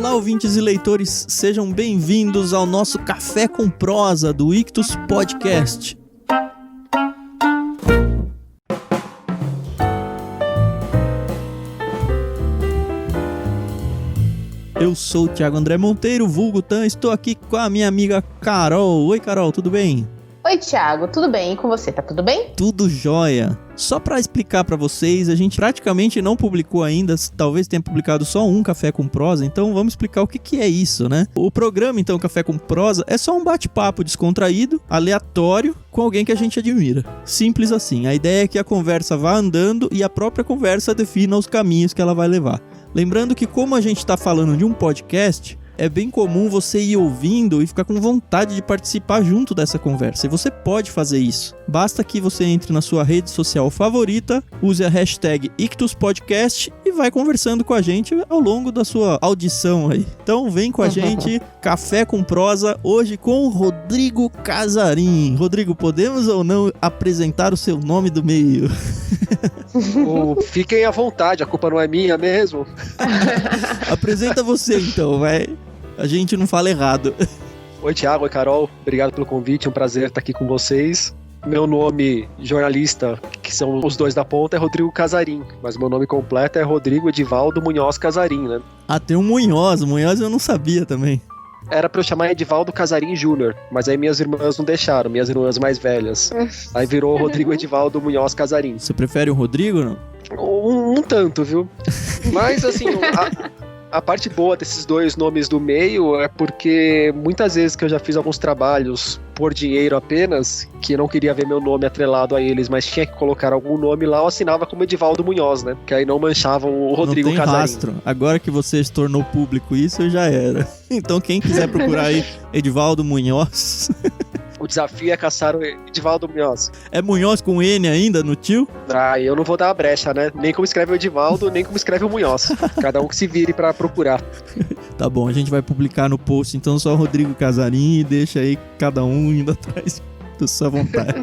Olá, ouvintes e leitores, sejam bem-vindos ao nosso Café com Prosa do Ictus Podcast. Eu sou o Thiago André Monteiro, vulgo Tan, estou aqui com a minha amiga Carol. Oi, Carol, tudo bem? Oi, Thiago, tudo bem? E com você, tá tudo bem? Tudo jóia. Só pra explicar pra vocês, a gente praticamente não publicou ainda, talvez tenha publicado só um Café com Prosa, então vamos explicar o que é isso, né? O programa, então, Café com Prosa, é só um bate-papo descontraído, aleatório, com alguém que a gente admira. Simples assim. A ideia é que a conversa vá andando e a própria conversa defina os caminhos que ela vai levar. Lembrando que, como a gente tá falando de um podcast, é bem comum você ir ouvindo e ficar com vontade de participar junto dessa conversa. E você pode fazer isso. Basta que você entre na sua rede social favorita, use a hashtag IctusPodcast e vai conversando com a gente ao longo da sua audição aí. Então vem com a gente, Café com Prosa, hoje com Rodrigo Casarim. Rodrigo, podemos ou não apresentar o seu nome do meio? Fiquem à vontade, a culpa não é minha mesmo. Apresenta você então, vai. A gente não fala errado. Oi, Thiago, oi, Carol. Obrigado pelo convite, é um prazer estar aqui com vocês. Meu nome jornalista, que são os dois da ponta, é Rodrigo Casarim, mas meu nome completo é Rodrigo Edivaldo Munhoz Casarim, né? Ah, tem um Munhoz eu não sabia também. Era pra eu chamar Edivaldo Casarim Júnior, mas aí minhas irmãs não deixaram, minhas irmãs mais velhas. Aí virou Rodrigo Edivaldo Munhoz Casarim. Você prefere o Rodrigo ou não? Um tanto, viu? Mas assim, a parte boa desses dois nomes do meio é porque muitas vezes que eu já fiz alguns trabalhos por dinheiro apenas, que não queria ver meu nome atrelado a eles, mas tinha que colocar algum nome lá, eu assinava como Edivaldo Munhoz, né? Que aí não manchavam o Rodrigo Casarim. Não tem rastro. Agora que você se tornou público isso, já era. Então quem quiser procurar aí Edivaldo Munhoz... O desafio é caçar o Edivaldo Munhoz. É Munhoz com N ainda no tio? Ah, eu não vou dar a brecha, né? Nem como escreve o Edivaldo, nem como escreve o Munhoz. Cada um que se vire pra procurar. Tá bom, a gente vai publicar no post, então só o Rodrigo Casarim e deixa aí cada um indo atrás da sua vontade.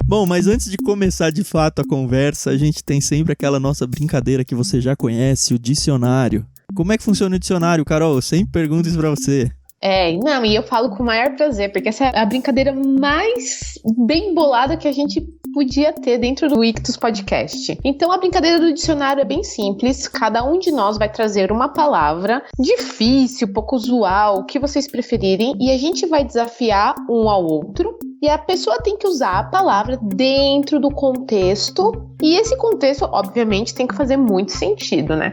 Bom, mas antes de começar de fato a conversa, a gente tem sempre aquela nossa brincadeira que você já conhece, o dicionário. Como é que funciona o dicionário, Carol? Eu sempre pergunto isso pra você. E eu falo com o maior prazer, porque essa é a brincadeira mais bem bolada que a gente podia ter dentro do Ictus Podcast. Então a brincadeira do dicionário é bem simples, cada um de nós vai trazer uma palavra difícil, pouco usual, o que vocês preferirem, e a gente vai desafiar um ao outro, e a pessoa tem que usar a palavra dentro do contexto, e esse contexto, obviamente, tem que fazer muito sentido, né?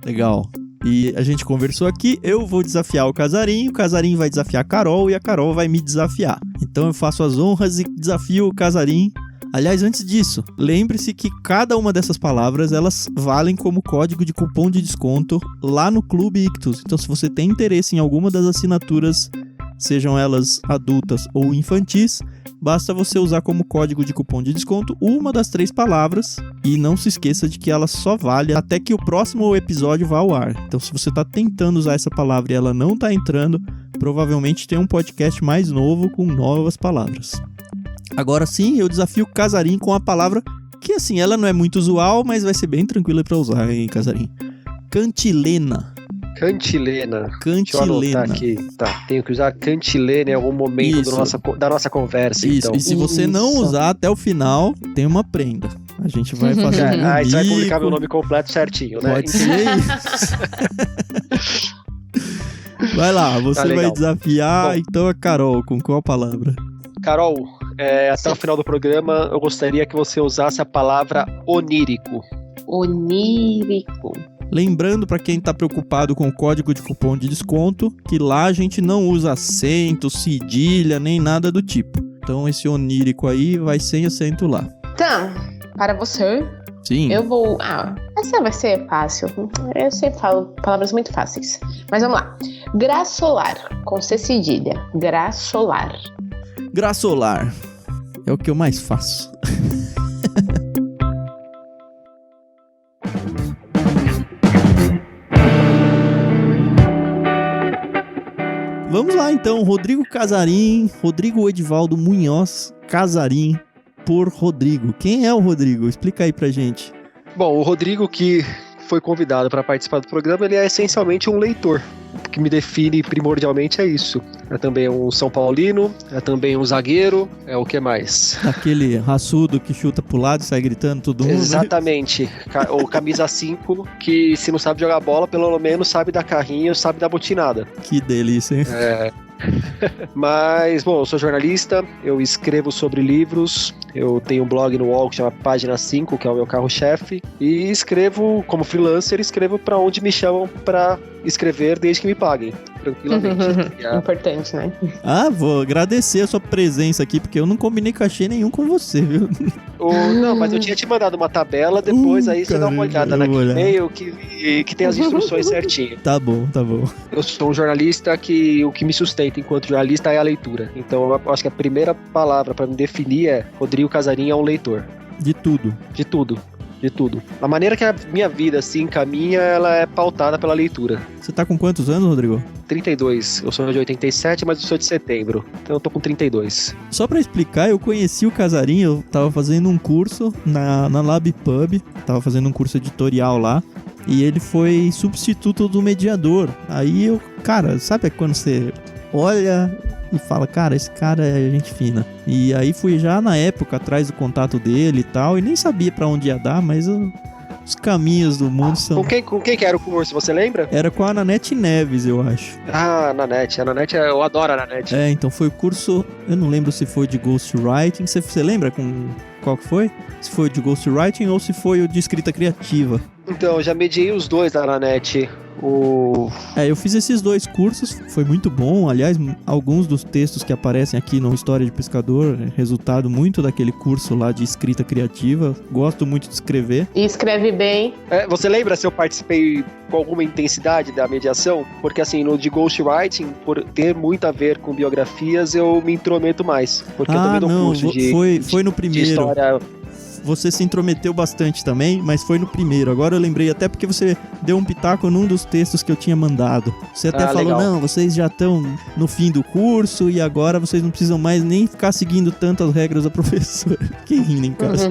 Legal. E a gente conversou aqui, eu vou desafiar o Casarim vai desafiar a Carol e a Carol vai me desafiar. Então eu faço as honras e desafio o Casarim. Aliás, antes disso, lembre-se que cada uma dessas palavras, elas valem como código de cupom de desconto lá no Clube Ictus. Então se você tem interesse em alguma das assinaturas, sejam elas adultas ou infantis, basta você usar como código de cupom de desconto uma das 3 palavras e não se esqueça de que ela só vale até que o próximo episódio vá ao ar. Então se você está tentando usar essa palavra e ela não está entrando, provavelmente tem um podcast mais novo com novas palavras. Agora sim, eu desafio o Casarim com a palavra que assim, ela não é muito usual, mas vai ser bem tranquila para usar, hein, Casarim? Cantilena. Cantilena. Deixa eu anotar aqui. Tá, tenho que usar cantilena em algum momento da nossa conversa. Isso, então. E se você não usar até o final, tem uma prenda. A gente vai fazer aí você vai publicar meu nome completo certinho, né? Pode ser isso. Vai lá, você vai desafiar. Bom, então a Carol, com qual palavra? Carol, até o final do programa, eu gostaria que você usasse a palavra onírico. Onírico. Lembrando para quem está preocupado com o código de cupom de desconto, que lá a gente não usa acento, cedilha, nem nada do tipo. Então esse onírico aí vai sem acento lá. Então, para você, sim, eu vou... essa vai ser fácil. Eu sempre falo palavras muito fáceis. Mas vamos lá. Graçolar, com C cedilha. Graçolar. Graçolar. É o que eu mais faço. Vamos lá então, Rodrigo Casarim, Rodrigo Edivaldo Munhoz Casarim por Rodrigo. Quem é o Rodrigo? Explica aí pra gente. Bom, o Rodrigo que foi convidado para participar do programa, ele é essencialmente um leitor. O que me define primordialmente é isso. É também um São Paulino, é também um zagueiro, é o que mais? Aquele raçudo que chuta pro lado e sai gritando todo mundo. Exatamente. O camisa 5, que se não sabe jogar bola, pelo menos sabe dar carrinho, sabe dar botinada. Que delícia, hein? Mas, bom, eu sou jornalista, eu escrevo sobre livros, eu tenho um blog no UOL que chama Página 5, que é o meu carro-chefe, e escrevo como freelancer, escrevo pra onde me chamam pra escrever desde que me paguem, tranquilamente. Importante, né? Vou agradecer a sua presença aqui, porque eu não combinei cachê nenhum com você, viu? Não, mas eu tinha te mandado uma tabela, depois aí você dá uma olhada naquele e-mail que tem as instruções certinho. Tá bom. Eu sou um jornalista que o que me sustenta enquanto jornalista é a leitura. Então eu acho que a primeira palavra pra me definir é Rodrigo Casarim é um leitor. De tudo. De tudo. A maneira que a minha vida assim caminha, ela é pautada pela leitura. Você tá com quantos anos, Rodrigo? 32. Eu sou de 87, mas eu sou de setembro. Então eu tô com 32. Só pra explicar, eu conheci o Casarim, eu tava fazendo um curso na LabPub, tava fazendo um curso editorial lá, e ele foi substituto do mediador. Aí eu, cara, sabe quando você olha e fala, cara, esse cara é gente fina. E aí fui já na época atrás do contato dele e tal, e nem sabia pra onde ia dar, mas os caminhos do mundo são... Com quem que era o curso, você lembra? Era com a Nanete Neves, eu acho. Ah, a Nanete, eu adoro a Nanete. Então foi o curso, eu não lembro se foi de Ghostwriting, você lembra com qual que foi? Se foi de Ghostwriting ou se foi o de escrita criativa. Então, eu já mediei os dois da Nanete. Eu fiz esses dois cursos, foi muito bom. Aliás, alguns dos textos que aparecem aqui no História de Pescador é resultado muito daquele curso lá de escrita criativa. Gosto muito de escrever. E escreve bem. Você lembra se eu participei com alguma intensidade da mediação? Porque assim, no de Ghostwriting, por ter muito a ver com biografias, eu me intrometo mais. Porque eu também dou curso foi no primeiro. De história. Você se intrometeu bastante também, mas foi no primeiro. Agora eu lembrei até porque você deu um pitaco num dos textos que eu tinha mandado. Você até falou, legal. Não, vocês já estão no fim do curso e agora vocês não precisam mais nem ficar seguindo tanto as regras da professora. Quem rindo em casa?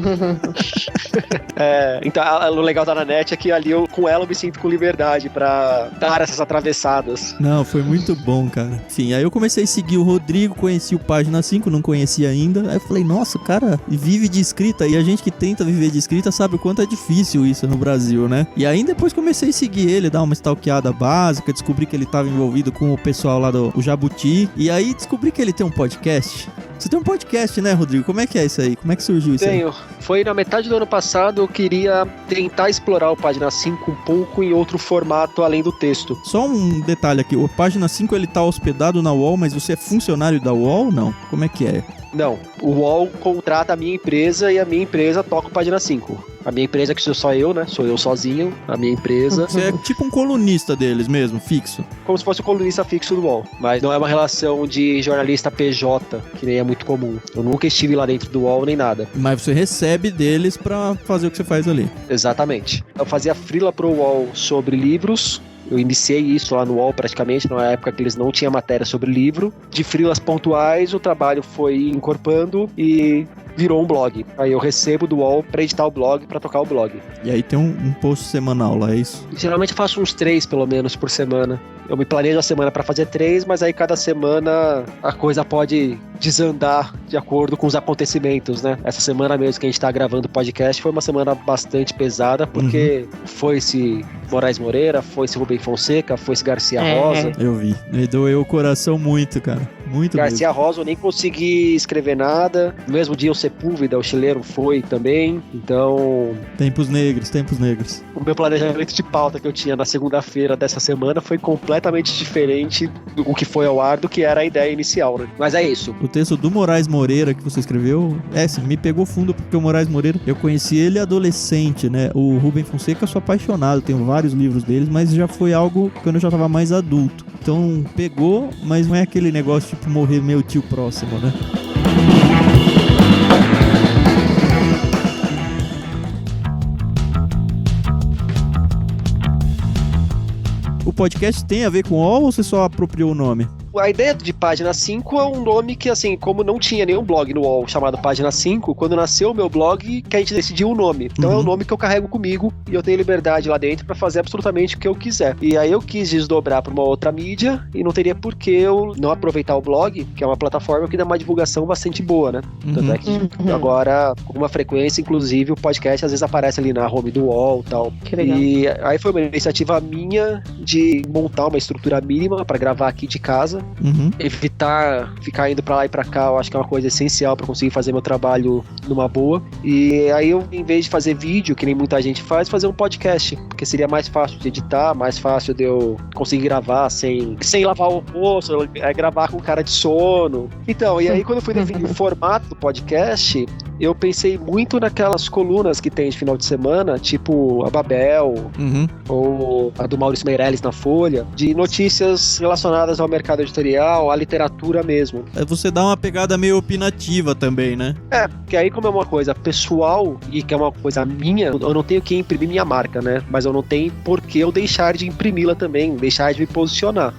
Então, o legal da Nanete é que ali com ela eu me sinto com liberdade pra dar essas atravessadas. Não, foi muito bom, cara. Enfim, aí eu comecei a seguir o Rodrigo, conheci o Página 5, não conhecia ainda. Aí eu falei, nossa, o cara vive de escrita e a gente que tenta viver de escrita sabe o quanto é difícil isso no Brasil, né? E aí depois comecei a seguir ele, dar uma stalkeada básica, descobri que ele estava envolvido com o pessoal lá do Jabuti, e aí descobri que ele tem um podcast. Você tem um podcast, né, Rodrigo? Como é que é isso aí? Como é que surgiu isso aí? Tenho. Foi na metade do ano passado, eu queria tentar explorar o Página 5 um pouco em outro formato além do texto. Só um detalhe aqui, o Página 5 ele tá hospedado na UOL, mas você é funcionário da UOL ou não? Como é que é? Não, o UOL contrata a minha empresa e a minha empresa toca o Página 5. A minha empresa, que sou só eu, né? Sou eu sozinho, a minha empresa. Você é tipo um colunista deles mesmo, fixo? Como se fosse um colunista fixo do UOL. Mas não é uma relação de jornalista PJ, que nem é muito comum. Eu nunca estive lá dentro do UOL nem nada. Mas você recebe deles pra fazer o que você faz ali. Exatamente. Eu fazia freela pro UOL sobre livros. Eu iniciei isso lá no UOL praticamente, na época que eles não tinham matéria sobre livro. De freelas pontuais, o trabalho foi encorpando e virou um blog. Aí eu recebo do UOL pra editar o blog, pra tocar o blog. E aí tem um post semanal lá, é isso? Geralmente eu faço uns 3, pelo menos, por semana. Eu me planejo a semana pra fazer 3, mas aí cada semana a coisa pode desandar de acordo com os acontecimentos, né? Essa semana mesmo que a gente tá gravando o podcast foi uma semana bastante pesada, porque foi-se Moraes Moreira, foi-se Rubem Fonseca, foi-se Garcia Rosa. Eu vi. Me doeu o coração muito, cara. Muito Garcia mesmo. Rosa eu nem consegui escrever nada. No mesmo dia o Sepúlveda, o chileno, foi também. Então... Tempos negros. O meu planejamento de pauta que eu tinha na segunda-feira dessa semana foi completamente diferente do que foi ao ar do que era a ideia inicial, né? Mas é isso. O texto do Moraes Moreira que você escreveu, sim, me pegou fundo porque o Moraes Moreira, eu conheci ele adolescente, né? O Rubem Fonseca eu sou apaixonado, tenho vários livros deles, mas já foi algo quando eu já tava mais adulto. Então pegou, mas não é aquele negócio tipo morrer meu tio próximo, né? O podcast tem a ver com UOL ou você só apropriou o nome? A ideia de Página 5 é um nome que, assim, como não tinha nenhum blog no UOL chamado Página 5, quando nasceu o meu blog, que a gente decidiu o nome. Então é um nome que eu carrego comigo e eu tenho liberdade lá dentro pra fazer absolutamente o que eu quiser. E aí eu quis desdobrar pra uma outra mídia e não teria por que eu não aproveitar o blog, que é uma plataforma que dá uma divulgação bastante boa, né? Tanto é que agora, com uma frequência, inclusive, o podcast às vezes aparece ali na home do UOL e tal. Que legal. E aí foi uma iniciativa minha de montar uma estrutura mínima pra gravar aqui de casa, evitar ficar indo pra lá e pra cá, eu acho que é uma coisa essencial pra conseguir fazer meu trabalho numa boa. E aí eu, em vez de fazer vídeo, que nem muita gente faz, fazer um podcast, porque seria mais fácil de editar, mais fácil de eu conseguir gravar sem lavar o rosto, gravar com cara de sono. Então, e aí quando eu fui definir o formato do podcast, eu pensei muito naquelas colunas que tem de final de semana, tipo a Babel, ou a do Maurício Meirelles na Folha, de notícias relacionadas ao mercado editorial, à literatura mesmo. Você dá uma pegada meio opinativa também, né? É, porque aí como é uma coisa pessoal e que é uma coisa minha, eu não tenho que imprimir minha marca, né? Mas eu não tenho por que eu deixar de imprimi-la também, deixar de me posicionar.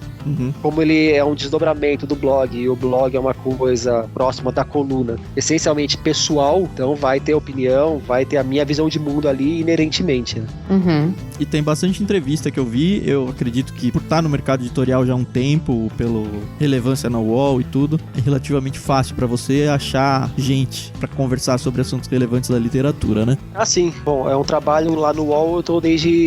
Como ele é um desdobramento do blog e o blog é uma coisa próxima da coluna, essencialmente pessoal, então vai ter opinião, vai ter a minha visão de mundo ali inerentemente, né? E tem bastante entrevista que eu vi, eu acredito que por estar no mercado editorial já há um tempo, pela relevância na UOL e tudo, é relativamente fácil pra você achar gente pra conversar sobre assuntos relevantes da literatura, né? Ah, sim. Bom, é um trabalho lá no UOL, eu tô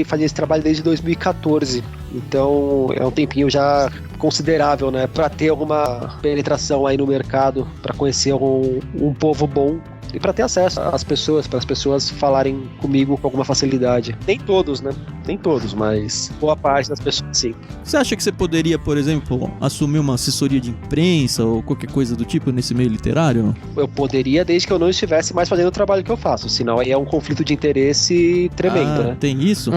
fazendo esse trabalho desde 2014. Então é um tempinho já considerável, né? Pra ter alguma penetração aí no mercado, pra conhecer um povo bom e pra ter acesso às pessoas, para as pessoas falarem comigo com alguma facilidade. Nem todos, né? Nem todos, mas boa parte das pessoas, sim. Você acha que você poderia, por exemplo, assumir uma assessoria de imprensa ou qualquer coisa do tipo nesse meio literário? Eu poderia, desde que eu não estivesse mais fazendo o trabalho que eu faço, senão aí é um conflito de interesse tremendo, né? Tem isso?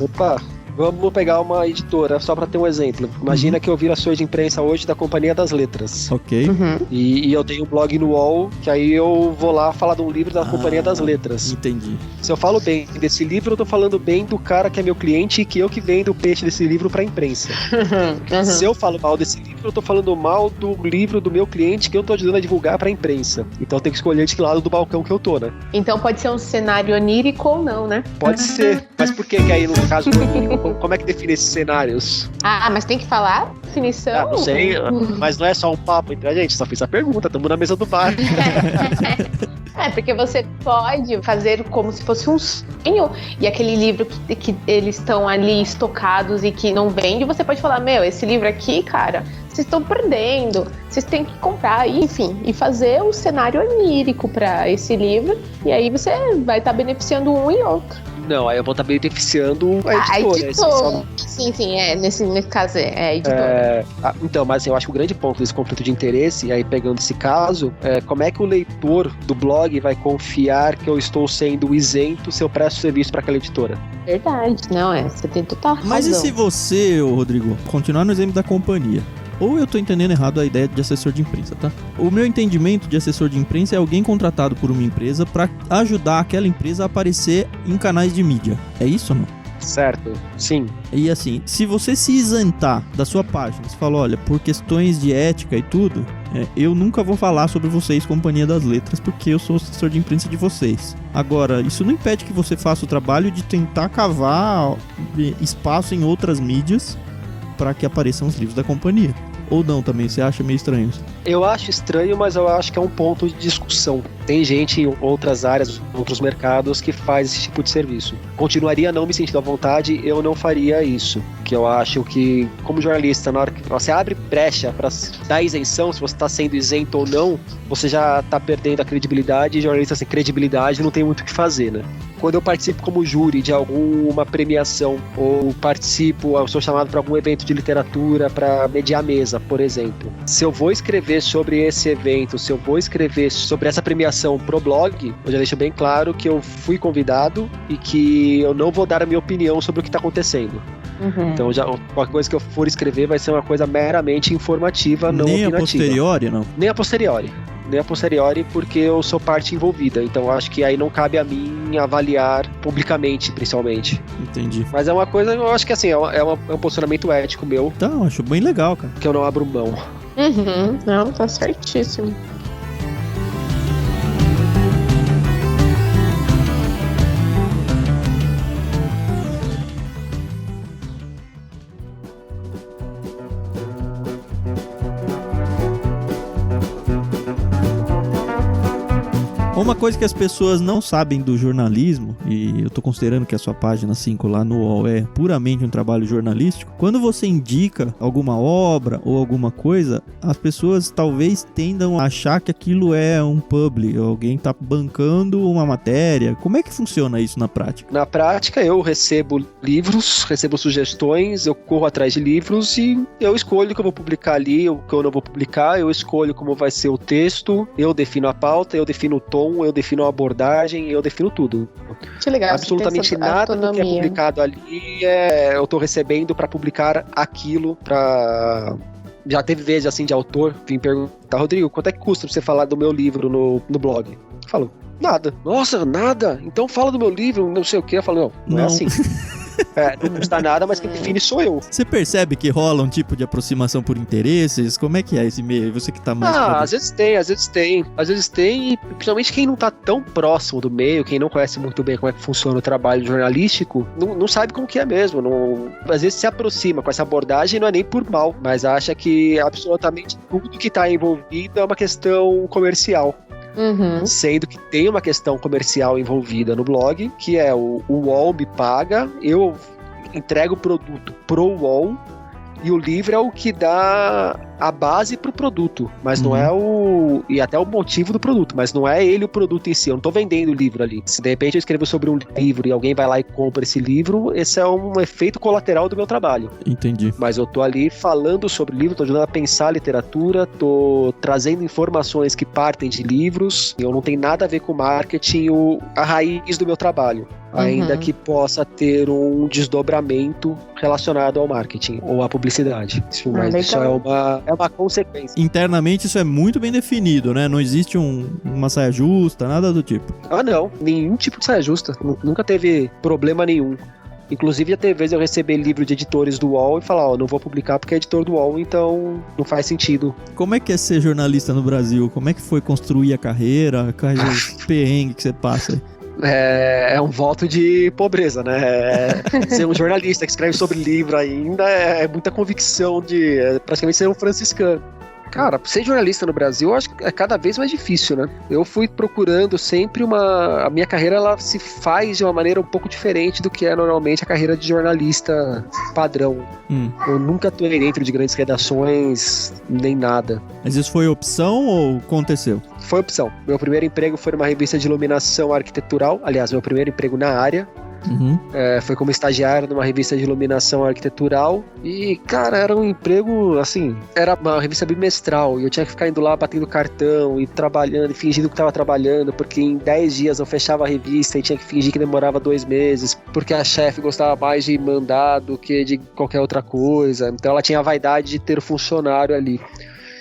Opa! Vamos pegar uma editora, só pra ter um exemplo. Imagina que eu viro assessor de imprensa hoje da Companhia das Letras. Ok. E eu tenho um blog no UOL, que aí eu vou lá falar de um livro da Companhia das Letras. Entendi. Se eu falo bem desse livro, eu tô falando bem do cara que é meu cliente e que eu que vendo o peixe desse livro pra imprensa. Se eu falo mal desse livro, eu tô falando mal do livro do meu cliente que eu tô ajudando a divulgar pra imprensa. Então eu tenho que escolher de que lado do balcão que eu tô, né? Então pode ser um cenário onírico ou não, né? Pode ser. Mas por que aí, no caso do onírico, como é que define esses cenários? Ah, mas tem que falar? Definição? Ah, não sei, mas não é só um papo entre a gente, só fiz a pergunta, estamos na mesa do bar. É, porque você pode fazer como se fosse um sonho e aquele livro que eles estão ali estocados e que não vende, você pode falar, meu, esse livro aqui, cara, vocês estão perdendo, vocês têm que comprar, enfim, e fazer o cenário onírico para esse livro, e aí você vai estar beneficiando um e outro. Não, aí eu vou estar beneficiando a editora. Sim, nesse caso é a editora. Então, mas assim, eu acho que o grande ponto desse conflito de interesse, aí pegando esse caso, é como é que o leitor do blog vai confiar que eu estou sendo isento se eu presto serviço para aquela editora? Verdade, não, você tem total razão. Mas e se você, Rodrigo, continuar no exemplo da companhia? Ou eu tô entendendo errado a ideia de assessor de imprensa, tá? O meu entendimento de assessor de imprensa é alguém contratado por uma empresa pra ajudar aquela empresa a aparecer em canais de mídia. É isso ou não? Certo, sim. E assim, se você se isentar da sua página, você fala, olha, por questões de ética e tudo, eu nunca vou falar sobre vocês, Companhia das Letras, porque eu sou assessor de imprensa de vocês. Agora, isso não impede que você faça o trabalho de tentar cavar espaço em outras mídias para que apareçam os livros da companhia. Ou não também? Você acha meio estranho isso? Eu acho estranho, mas eu acho que é um ponto de discussão. Tem gente em outras áreas, outros mercados, que faz esse tipo de serviço. Continuaria não me sentindo à vontade, eu não faria isso. Que eu acho que, como jornalista, na hora que você abre brecha para dar isenção, se você está sendo isento ou não, você já está perdendo a credibilidade, e jornalista sem credibilidade não tem muito o que fazer, né? Quando eu participo como júri de alguma premiação, ou eu sou chamado para algum evento de literatura para mediar a mesa, por exemplo. Se eu vou escrever sobre esse evento, se eu vou escrever sobre essa premiação pro blog, eu já deixo bem claro que eu fui convidado e que eu não vou dar a minha opinião sobre o que está acontecendo. Então, qualquer coisa que eu for escrever vai ser uma coisa meramente informativa, não opinativa. Nem a posteriori, não? Nem a posteriori. nem a posteriori, porque eu sou parte envolvida. Então acho que aí não cabe a mim avaliar publicamente, principalmente. Entendi. Mas é uma coisa, eu acho que assim, é um posicionamento ético meu, Então, acho bem legal, cara. que eu não abro mão. Uhum. Não, tá certíssimo. Uma coisa que as pessoas não sabem do jornalismo, e eu tô considerando que a sua página 5 lá no UOL é puramente um trabalho jornalístico, quando você indica alguma obra ou alguma coisa, as pessoas talvez tendam a achar que aquilo é um publi, alguém tá bancando uma matéria. Como é que funciona isso na prática? Na prática, eu recebo livros, recebo sugestões, eu corro atrás de livros e eu escolho o que eu vou publicar ali, o que eu não vou publicar, eu escolho como vai ser o texto, eu defino a pauta, eu defino o tom, eu defino a abordagem, eu defino tudo. Que legal. Absolutamente nada do que é publicado ali eu tô recebendo para publicar aquilo, para... Já teve vezes assim de autor vir perguntar: Rodrigo, quanto é que custa pra você falar do meu livro no blog? Eu falo: nada. Nossa, nada? Então fala do meu livro, não sei o que. Eu falo: não é assim. Não custa nada, mas quem define sou eu. Você percebe que rola um tipo de aproximação por interesses? Como é que é esse meio? Você que tá mais... Às vezes tem, e principalmente quem não tá tão próximo do meio, quem não conhece muito bem como é que funciona o trabalho jornalístico, não sabe como que é mesmo. Às vezes se aproxima com essa abordagem, não é nem por mal, mas acha que absolutamente tudo que tá envolvido é uma questão comercial. Uhum. Sendo que tem uma questão comercial envolvida no blog, que é o UOL me paga, eu entrego o produto pro UOL, e o livro é o que dá a base pro produto, mas não é e até o motivo do produto, mas não é ele o produto em si. Eu não tô vendendo o livro ali. Se de repente eu escrevo sobre um livro e alguém vai lá e compra esse livro, esse é um efeito colateral do meu trabalho. Entendi. Mas eu tô ali falando sobre o livro, tô ajudando a pensar a literatura, tô trazendo informações que partem de livros. Eu não tenho nada a ver com marketing, a raiz do meu trabalho, ainda que possa ter um desdobramento relacionado ao marketing ou à publicidade. Mas isso é uma consequência. Internamente isso é muito bem definido, né? Não existe uma saia justa, nada do tipo. Não. Nenhum tipo de saia justa. Nunca teve problema nenhum. Inclusive, já teve vezes eu receber livro de editores do UOL e falar: não vou publicar porque é editor do UOL, então não faz sentido. Como é que é ser jornalista no Brasil? Como é que foi construir a carreira? Quais os perrengues que você passa aí? É um voto de pobreza, né? Ser um jornalista que escreve sobre livro ainda é muita convicção de praticamente ser um franciscano. Cara, ser jornalista no Brasil, eu acho que é cada vez mais difícil, né? Eu fui procurando sempre a minha carreira, ela se faz de uma maneira um pouco diferente do que é normalmente a carreira de jornalista padrão. Eu nunca atuei dentro de grandes redações, nem nada. Mas isso foi opção ou aconteceu? Foi opção. Meu primeiro emprego foi numa revista de iluminação arquitetural. Aliás, meu primeiro emprego na área. Foi como estagiário numa revista de iluminação arquitetural. E, cara, era um emprego, assim, era uma revista bimestral. E eu tinha que ficar indo lá, batendo cartão e trabalhando, e fingindo que estava trabalhando, porque em 10 dias eu fechava a revista e tinha que fingir que demorava 2 meses, porque a chefe gostava mais de mandar do que de qualquer outra coisa. Então ela tinha a vaidade de ter o funcionário ali.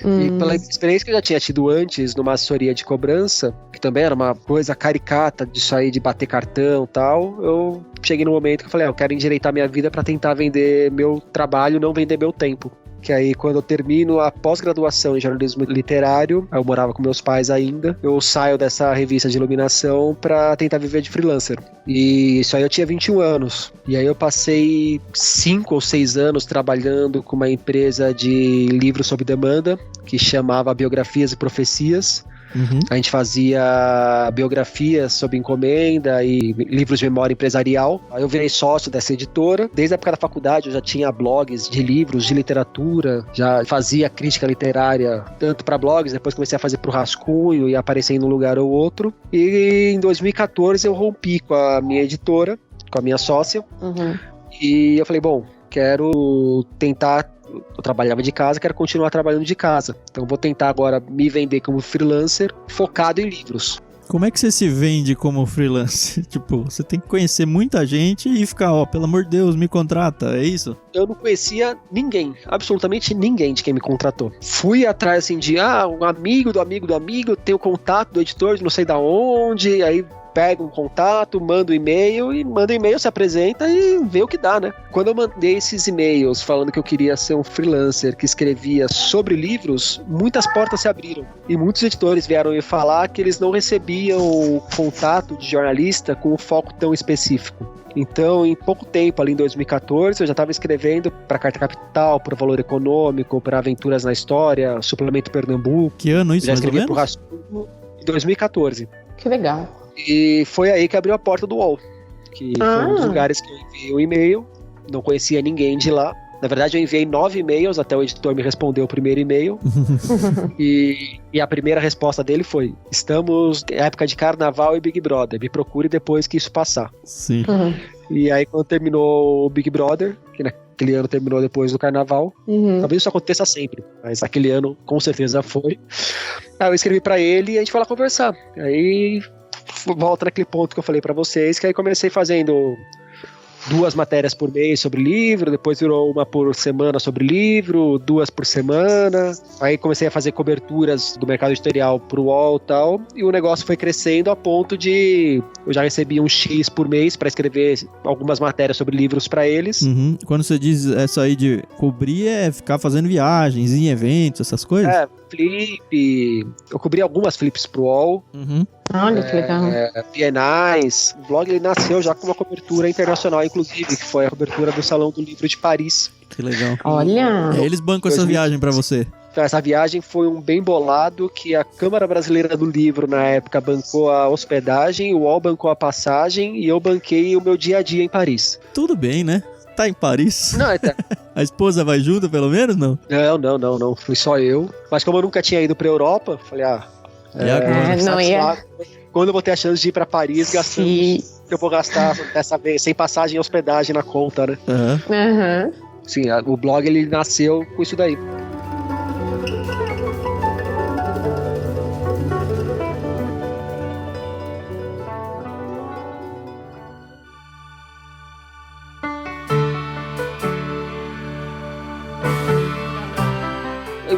E pela experiência que eu já tinha tido antes numa assessoria de cobrança, que também era uma coisa caricata disso aí de bater cartão e tal, eu cheguei no momento que eu falei: eu quero endireitar minha vida para tentar vender meu trabalho, não vender meu tempo. Que aí, quando eu termino a pós-graduação em jornalismo literário, eu morava com meus pais ainda, eu saio dessa revista de iluminação pra tentar viver de freelancer. E isso aí eu tinha 21 anos. E aí eu passei 5 ou 6 anos trabalhando com uma empresa de livros sob demanda, que chamava Biografias e Profecias. A gente fazia biografias sob encomenda e livros de memória empresarial. Aí eu virei sócio dessa editora. Desde a época da faculdade eu já tinha blogs de livros, de literatura, já fazia crítica literária tanto para blogs, depois comecei a fazer pro Rascunho e aparecer em um lugar ou outro. E em 2014 eu rompi com a minha editora, com a minha sócia. E eu falei: bom, quero tentar... Eu trabalhava de casa, quero continuar trabalhando de casa. Então vou tentar agora me vender como freelancer focado em livros. Como é que você se vende como freelance? Tipo, você tem que conhecer muita gente e ficar, ó, pelo amor de Deus, me contrata, é isso? Eu não conhecia ninguém, absolutamente ninguém de quem me contratou. Fui atrás, assim, de, um amigo do amigo do amigo, tenho contato do editor de não sei da onde, aí pega um contato, manda um e-mail, se apresenta e vê o que dá, né? Quando eu mandei esses e-mails falando que eu queria ser um freelancer que escrevia sobre livros, muitas portas se abriram. E muitos editores vieram me falar que eles não recebiam o contato de jornalista com um foco tão específico. Então, em pouco tempo, ali em 2014, eu já estava escrevendo para Carta Capital, para o Valor Econômico, para Aventuras na História, Suplemento Pernambuco. Que ano isso, já mais ou escrevi menos? para o Rascunho em 2014. Que legal. E foi aí que abriu a porta do UOL, que foi um dos lugares que eu enviei o e-mail, não conhecia ninguém de lá. Na verdade, eu enviei 9 e-mails até o editor me responder o primeiro e-mail. e a primeira resposta dele foi: estamos em época de carnaval e Big Brother, me procure depois que isso passar. Sim. E aí, quando terminou o Big Brother, que naquele ano terminou depois do carnaval, talvez isso aconteça sempre, mas aquele ano com certeza foi. Aí eu escrevi pra ele e a gente foi lá conversar. Aí volta naquele ponto que eu falei pra vocês, que aí comecei fazendo 2 matérias por mês sobre livro, depois virou 1 por semana sobre livro, 2 por semana. Aí comecei a fazer coberturas do mercado editorial pro UOL e tal, e o negócio foi crescendo a ponto de eu já recebi um X por mês pra escrever algumas matérias sobre livros pra eles. Quando você diz essa aí de cobrir, é ficar fazendo viagens em eventos, essas coisas? Flip, eu cobri algumas flips pro UOL. Olha que legal. Bienais. O blog ele nasceu já com uma cobertura internacional, inclusive, que foi a cobertura do Salão do Livro de Paris. Que legal. Olha. Eles bancam essa viagem pra você. Então, essa viagem foi um bem bolado, que a Câmara Brasileira do Livro, na época, bancou a hospedagem, o UOL bancou a passagem e eu banquei o meu dia a dia em Paris. Tudo bem, né? Tá em Paris? Não, A esposa vai junto, pelo menos, não? Não. Fui só eu. Mas como eu nunca tinha ido pra Europa, falei, e agora? Não ia. Quando eu vou ter a chance de ir pra Paris, gastando eu vou gastar dessa vez, sem passagem e hospedagem na conta, né? Sim, o blog ele nasceu com isso daí.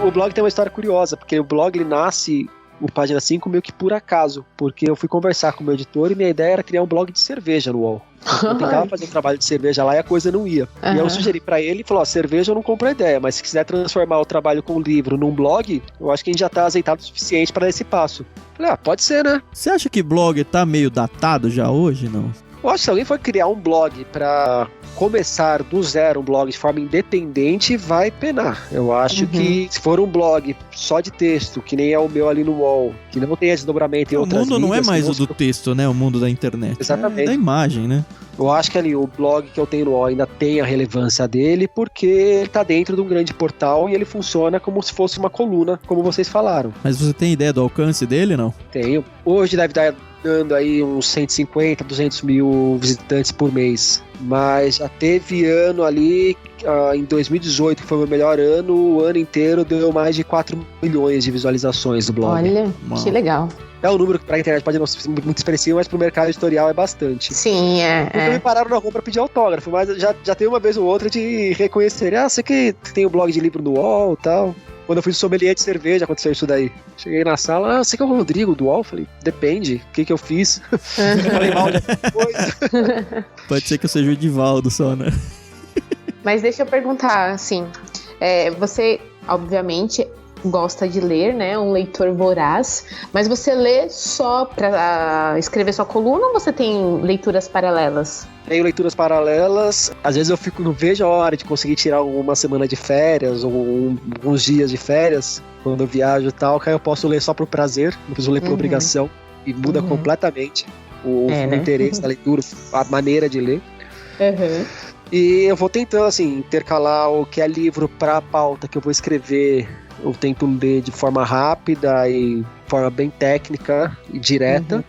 O blog tem uma história curiosa, porque o blog ele nasce, o Página 5, meio que por acaso, porque eu fui conversar com o meu editor e minha ideia era criar um blog de cerveja no UOL. Eu tentava fazer um trabalho de cerveja lá e a coisa não ia. E aí eu sugeri pra ele, falou, cerveja eu não compro a ideia, mas se quiser transformar o trabalho com o livro num blog, eu acho que a gente já tá azeitado o suficiente pra dar esse passo. Falei, pode ser, né? Você acha que blog tá meio datado já hoje, não? Eu acho que se alguém for criar um blog pra começar do zero, um blog de forma independente, vai penar. Eu acho que se for um blog só de texto, que nem é o meu ali no UOL, que não tem desdobramento em outras mídias... O mundo não é mais o do se... texto, né? O mundo da internet. Exatamente. É da imagem, né? Eu acho que ali o blog que eu tenho no UOL ainda tem a relevância dele, porque ele tá dentro de um grande portal e ele funciona como se fosse uma coluna, como vocês falaram. Mas você tem ideia do alcance dele, não? Tenho. Hoje deve estar dando aí uns 150, 200 mil visitantes por mês. Mas já teve ano ali, em 2018, que foi o meu melhor ano, o ano inteiro deu mais de 4 milhões de visualizações do blog. Olha, que legal. É um número que pra internet pode não ser muito expressivo, mas pro mercado editorial é bastante. Sim, Nunca me pararam na rua pra pedir autógrafo, mas já teve uma vez ou outra de reconhecer. Você que tem o blog de livro no UOL e tal. Quando eu fui sommelier de cerveja, aconteceu isso daí. Cheguei na sala, você que é o Rodrigo do UOL? Falei, depende, o que eu fiz? Falei mal de coisa. Pode ser que eu seja o Edivaldo só, né? Mas deixa eu perguntar, assim, você, obviamente, gosta de ler, né? Um leitor voraz, mas você lê só pra escrever sua coluna ou você tem leituras paralelas? Tenho leituras paralelas, às vezes eu não vejo a hora de conseguir tirar uma semana de férias ou alguns dias de férias, quando eu viajo e tal, que aí eu posso ler só por prazer, não preciso ler por obrigação, e muda completamente o interesse da leitura, a maneira de ler. E eu vou tentando, assim, intercalar o que é livro pra pauta que eu vou escrever. Eu tento ler de forma rápida e de forma bem técnica e direta.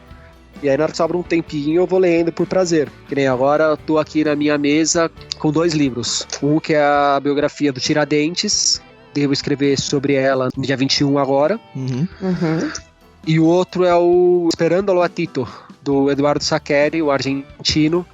E aí na hora que sobra um tempinho eu vou lendo por prazer. Que nem agora eu tô aqui na minha mesa com 2 livros. Um que é a biografia do Tiradentes. Devo escrever sobre ela no dia 21 agora. E o outro é o Esperándolo a Tito, do Eduardo Saccheri, o argentino,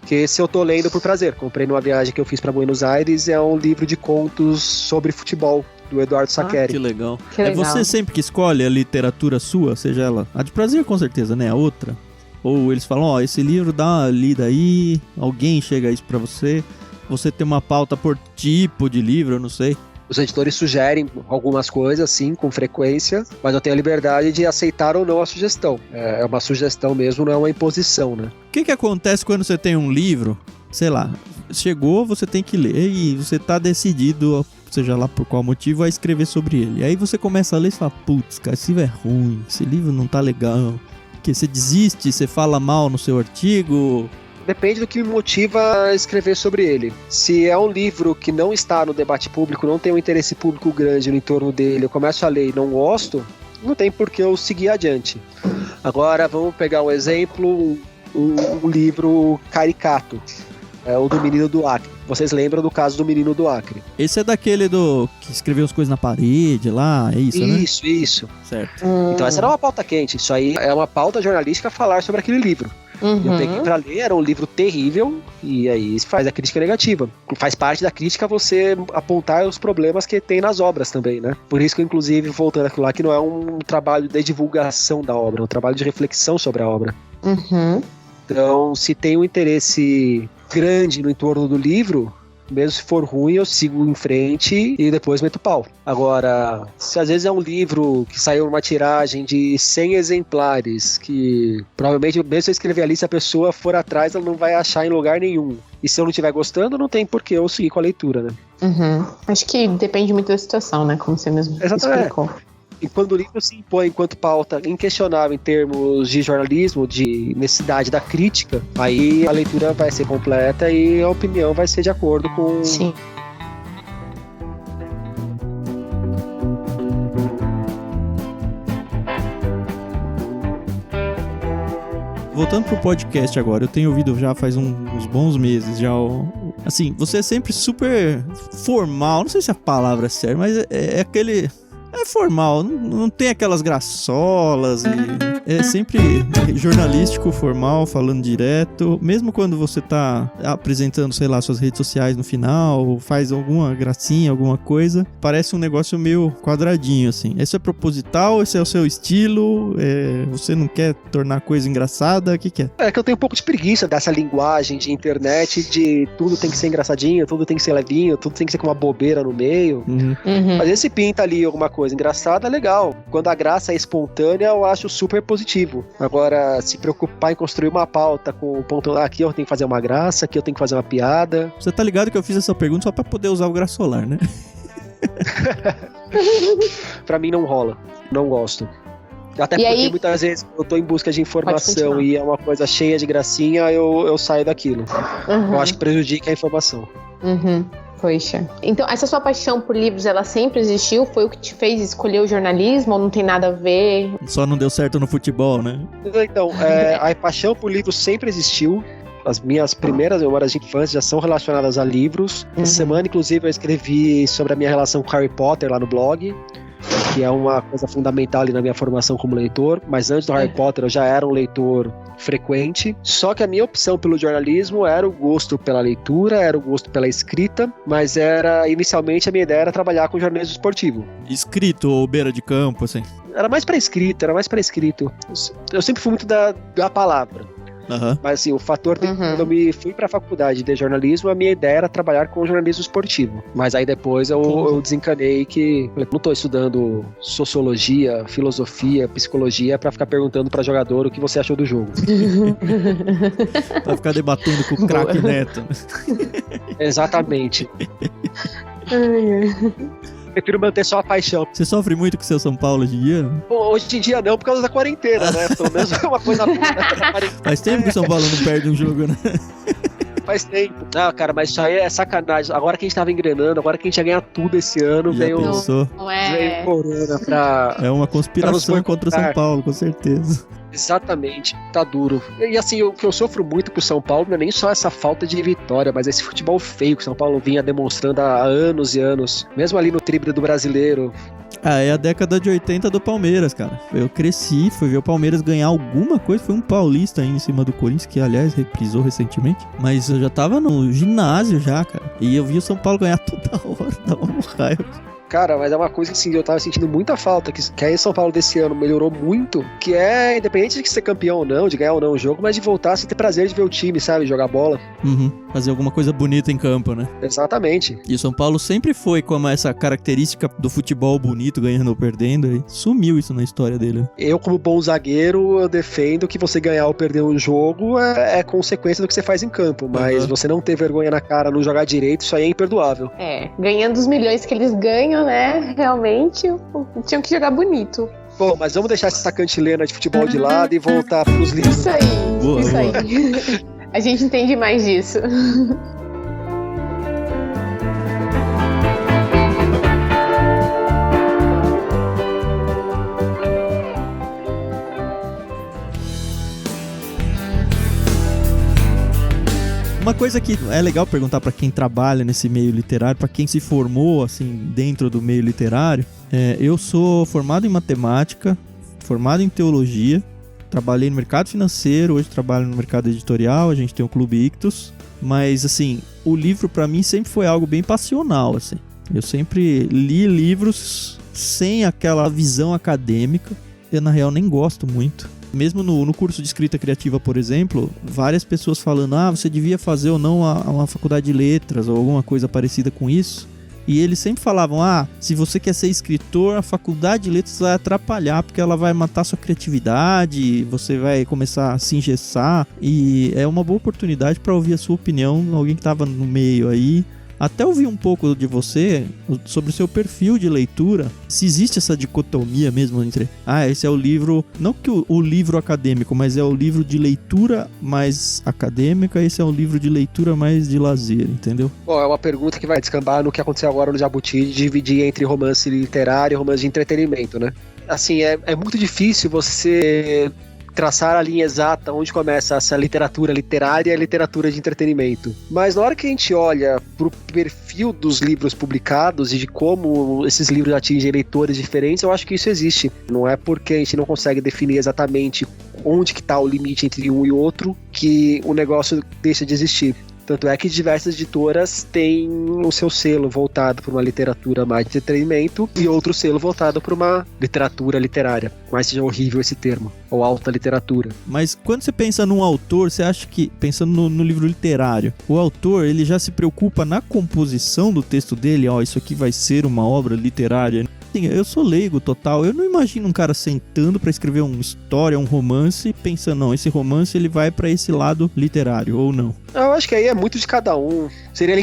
que esse eu tô lendo por prazer. Comprei numa viagem que eu fiz para Buenos Aires, é um livro de contos sobre futebol, do Eduardo Saccheri. Que legal. Que legal. É você sempre que escolhe a literatura sua, seja ela a de prazer com certeza, né? A outra. Ou eles falam, ó, esse livro dá uma lida aí, alguém chega isso pra você. Você tem uma pauta por tipo de livro, eu não sei. Os editores sugerem algumas coisas, sim, com frequência, mas eu tenho a liberdade de aceitar ou não a sugestão. É uma sugestão mesmo, não é uma imposição, né? O que acontece quando você tem um livro, sei lá, chegou, você tem que ler e você tá decidido, seja lá por qual motivo, a escrever sobre ele. Aí você começa a ler e fala, putz, cara, esse livro é ruim, esse livro não tá legal. Que você desiste, você fala mal no seu artigo. Depende do que me motiva a escrever sobre ele. Se é um livro que não está no debate público, não tem um interesse público grande no entorno dele, eu começo a ler e não gosto, não tem por que eu seguir adiante. Agora vamos pegar um exemplo, um livro caricato, o do Menino do Acre. Vocês lembram do caso do Menino do Acre? Esse é daquele que escreveu as coisas na parede lá, é isso, né? Isso. Certo. Então essa não é uma pauta quente, isso aí é uma pauta jornalística falar sobre aquele livro. Eu peguei pra ler, era um livro terrível, e aí faz a crítica negativa. Faz parte da crítica você apontar os problemas que tem nas obras também, né? Por isso que, inclusive, voltando aquilo lá, que não é um trabalho de divulgação da obra, é um trabalho de reflexão sobre a obra. Então, se tem um interesse grande no entorno do livro, mesmo se for ruim, eu sigo em frente e depois meto pau. Agora, se às vezes é um livro que saiu numa tiragem de 100 exemplares, que provavelmente, mesmo se eu escrever ali, se a pessoa for atrás, ela não vai achar em lugar nenhum. E se eu não estiver gostando, não tem por que eu seguir com a leitura, né? Acho que depende muito da situação, né? Como você mesmo explicou. E quando o livro se impõe enquanto pauta inquestionável em termos de jornalismo, de necessidade da crítica, aí a leitura vai ser completa e a opinião vai ser de acordo com... Sim. Voltando pro podcast agora, eu tenho ouvido já faz uns bons meses já. Assim, você é sempre super formal, não sei se a palavra é certa, mas é aquele... É formal, não tem aquelas graçolas, é sempre jornalístico, formal, falando direto. Mesmo quando você tá apresentando, sei lá, suas redes sociais no final, faz alguma gracinha, alguma coisa, parece um negócio meio quadradinho, assim. Isso é proposital? Esse é o seu estilo? Você não quer tornar a coisa engraçada? O que é? É que eu tenho um pouco de preguiça dessa linguagem de internet, de tudo tem que ser engraçadinho, tudo tem que ser levinho, tudo tem que ser com uma bobeira no meio. Mas esse pinta ali alguma coisa engraçada, é legal. Quando a graça é espontânea, eu acho super positivo. Agora, se preocupar em construir uma pauta com o ponto, aqui eu tenho que fazer uma graça, aqui eu tenho que fazer uma piada. Você tá ligado que eu fiz essa pergunta só pra poder usar o graçolar, né? Pra mim não rola. Não gosto. Até porque aí, muitas vezes eu tô em busca de informação e é uma coisa cheia de gracinha, eu saio daquilo. Eu acho que prejudica a informação. Poxa. Então, essa sua paixão por livros, ela sempre existiu? Foi o que te fez escolher o jornalismo ou não tem nada a ver? Só não deu certo no futebol, né? Então, a paixão por livros sempre existiu. As minhas primeiras memórias de infância já são relacionadas a livros. Essa semana, inclusive, eu escrevi sobre a minha relação com Harry Potter lá no blog, que é uma coisa fundamental ali na minha formação como leitor. Mas antes do Harry Potter eu já era um leitor frequente, só que a minha opção pelo jornalismo era o gosto pela leitura, era o gosto pela escrita, mas inicialmente a minha ideia era trabalhar com jornalismo esportivo. Escrito ou beira de campo, assim? Era mais pra escrito. Eu sempre fui muito da palavra. Mas assim, o fator de quando eu me fui pra faculdade de jornalismo, a minha ideia era trabalhar com jornalismo esportivo. Mas aí depois eu desencanei que não tô estudando sociologia, filosofia, psicologia pra ficar perguntando pra jogador o que você achou do jogo. Pra ficar debatendo com o craque Neto. Exatamente. Prefiro manter só a paixão. Você sofre muito com o seu São Paulo hoje em dia? Pô, hoje em dia não, por causa da quarentena, né? Pelo menos é uma coisa boa, né? Faz tempo que o São Paulo não perde um jogo, né? Faz tempo. Não, cara, mas isso aí é sacanagem. Agora que a gente tava engrenando, agora que a gente ia ganhar tudo esse ano, veio Corona pra... É uma conspiração contra o São Paulo, com certeza. Exatamente, tá duro. E assim, o que eu sofro muito com o São Paulo não é nem só essa falta de vitória, mas esse futebol feio que o São Paulo vinha demonstrando há anos e anos. Mesmo ali no tríbrio do Brasileiro. É a década de 80 do Palmeiras, cara. Eu cresci, fui ver o Palmeiras ganhar alguma coisa. Foi um paulista aí em cima do Corinthians, que aliás reprisou recentemente. Mas eu já tava no ginásio já, cara. E eu vi o São Paulo ganhar toda hora, dava um raiva. Cara, mas é uma coisa que assim, eu tava sentindo muita falta, que aí São Paulo desse ano melhorou muito, que é, independente de ser campeão ou não, de ganhar ou não o jogo, mas de voltar a ter prazer de ver o time, sabe, jogar bola. Fazer alguma coisa bonita em campo, né? Exatamente. E o São Paulo sempre foi com essa característica do futebol bonito, ganhando ou perdendo, e sumiu isso na história dele. Eu, como bom zagueiro, eu defendo que você ganhar ou perder um jogo é consequência do que você faz em campo, mas você não ter vergonha na cara, não jogar direito, isso aí é imperdoável. Ganhando os milhões que eles ganham, né, realmente, tinham que jogar bonito. Bom, mas vamos deixar essa cantilena de futebol de lado e voltar pros livros. Isso aí, boa. aí. A gente entende mais disso. Uma coisa que é legal perguntar pra quem trabalha nesse meio literário, pra quem se formou assim dentro do meio literário, eu sou formado em matemática, formado em teologia, trabalhei no mercado financeiro, hoje trabalho no mercado editorial, a gente tem o Clube Ictus, mas assim, o livro pra mim sempre foi algo bem passional, assim. Eu sempre li livros sem aquela visão acadêmica, eu na real nem gosto muito. Mesmo no curso de escrita criativa, por exemplo, várias pessoas falando, você devia fazer ou não uma faculdade de letras ou alguma coisa parecida com isso. E eles sempre falavam, se você quer ser escritor, a faculdade de letras vai atrapalhar, porque ela vai matar sua criatividade, você vai começar a se engessar. E é uma boa oportunidade para ouvir a sua opinião, alguém que estava no meio aí. Até ouvir um pouco de você sobre o seu perfil de leitura, se existe essa dicotomia mesmo entre esse é o livro, não que o livro acadêmico, mas é o livro de leitura mais acadêmica, esse é o livro de leitura mais de lazer, entendeu? Bom, é uma pergunta que vai descambar no que aconteceu agora no Jabuti, de dividir entre romance literário e romance de entretenimento, né? Assim, é muito difícil você traçar a linha exata onde começa essa literatura literária e a literatura de entretenimento. Mas na hora que a gente olha pro perfil dos livros publicados e de como esses livros atingem leitores diferentes, eu acho que isso existe. Não é porque a gente não consegue definir exatamente onde que tá o limite entre um e outro que o negócio deixa de existir. Tanto é que diversas editoras têm o seu selo voltado para uma literatura mais de entretenimento e outro selo voltado para uma literatura literária. Mas seja horrível esse termo, ou alta literatura. Mas quando você pensa num autor, você acha que, pensando no livro literário, o autor ele já se preocupa na composição do texto dele? Isso aqui vai ser uma obra literária. Eu sou leigo total, eu não imagino um cara sentando pra escrever uma história, um romance, pensando, não, esse romance ele vai pra esse lado literário, ou não? Eu acho que aí é muito de cada um. Seria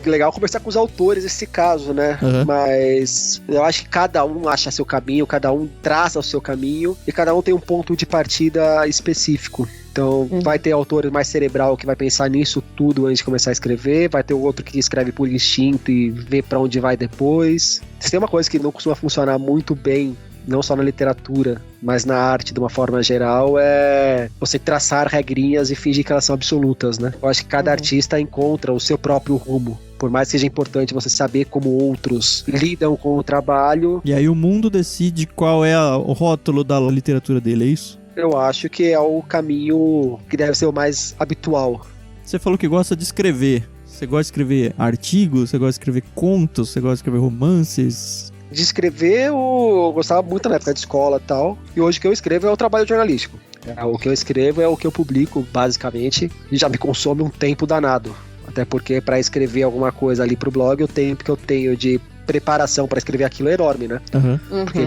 legal conversar com os autores nesse caso, né? Mas eu acho que cada um acha seu caminho, cada um traça o seu caminho e cada um tem um ponto de partida específico. Então, vai ter autor mais cerebral que vai pensar nisso tudo antes de começar a escrever, vai ter o outro que escreve por instinto e vê pra onde vai depois. Se tem uma coisa que não costuma funcionar muito bem, não só na literatura, mas na arte de uma forma geral, é você traçar regrinhas e fingir que elas são absolutas, né? Eu acho que cada artista encontra o seu próprio rumo. Por mais que seja importante você saber como outros lidam com o trabalho. E aí o mundo decide qual é o rótulo da literatura dele, é isso? Eu acho que é o caminho que deve ser o mais habitual. Você falou que gosta de escrever. Você gosta de escrever artigos? Você gosta de escrever contos? Você gosta de escrever romances? De escrever, eu gostava muito na época de escola e tal. E hoje o que eu escrevo é o trabalho jornalístico. O que eu escrevo é o que eu publico, basicamente. E já me consome um tempo danado. Até porque para escrever alguma coisa ali pro blog, o tempo que eu tenho de preparação para escrever aquilo é enorme, né? Porque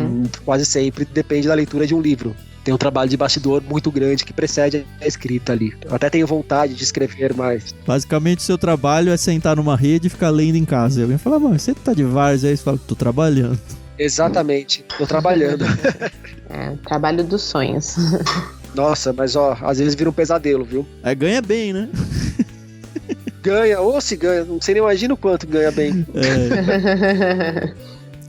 quase sempre depende da leitura de um livro. Tem um trabalho de bastidor muito grande que precede a escrita ali. Eu até tenho vontade de escrever mais. Basicamente, seu trabalho é sentar numa rede e ficar lendo em casa. E alguém fala, mano, você tá de várzea? Aí você fala, tô trabalhando. Exatamente, tô trabalhando. O trabalho dos sonhos. Nossa, mas às vezes vira um pesadelo, viu? Ganha bem, né? Ganha, se ganha. Não sei nem imagina o quanto ganha bem.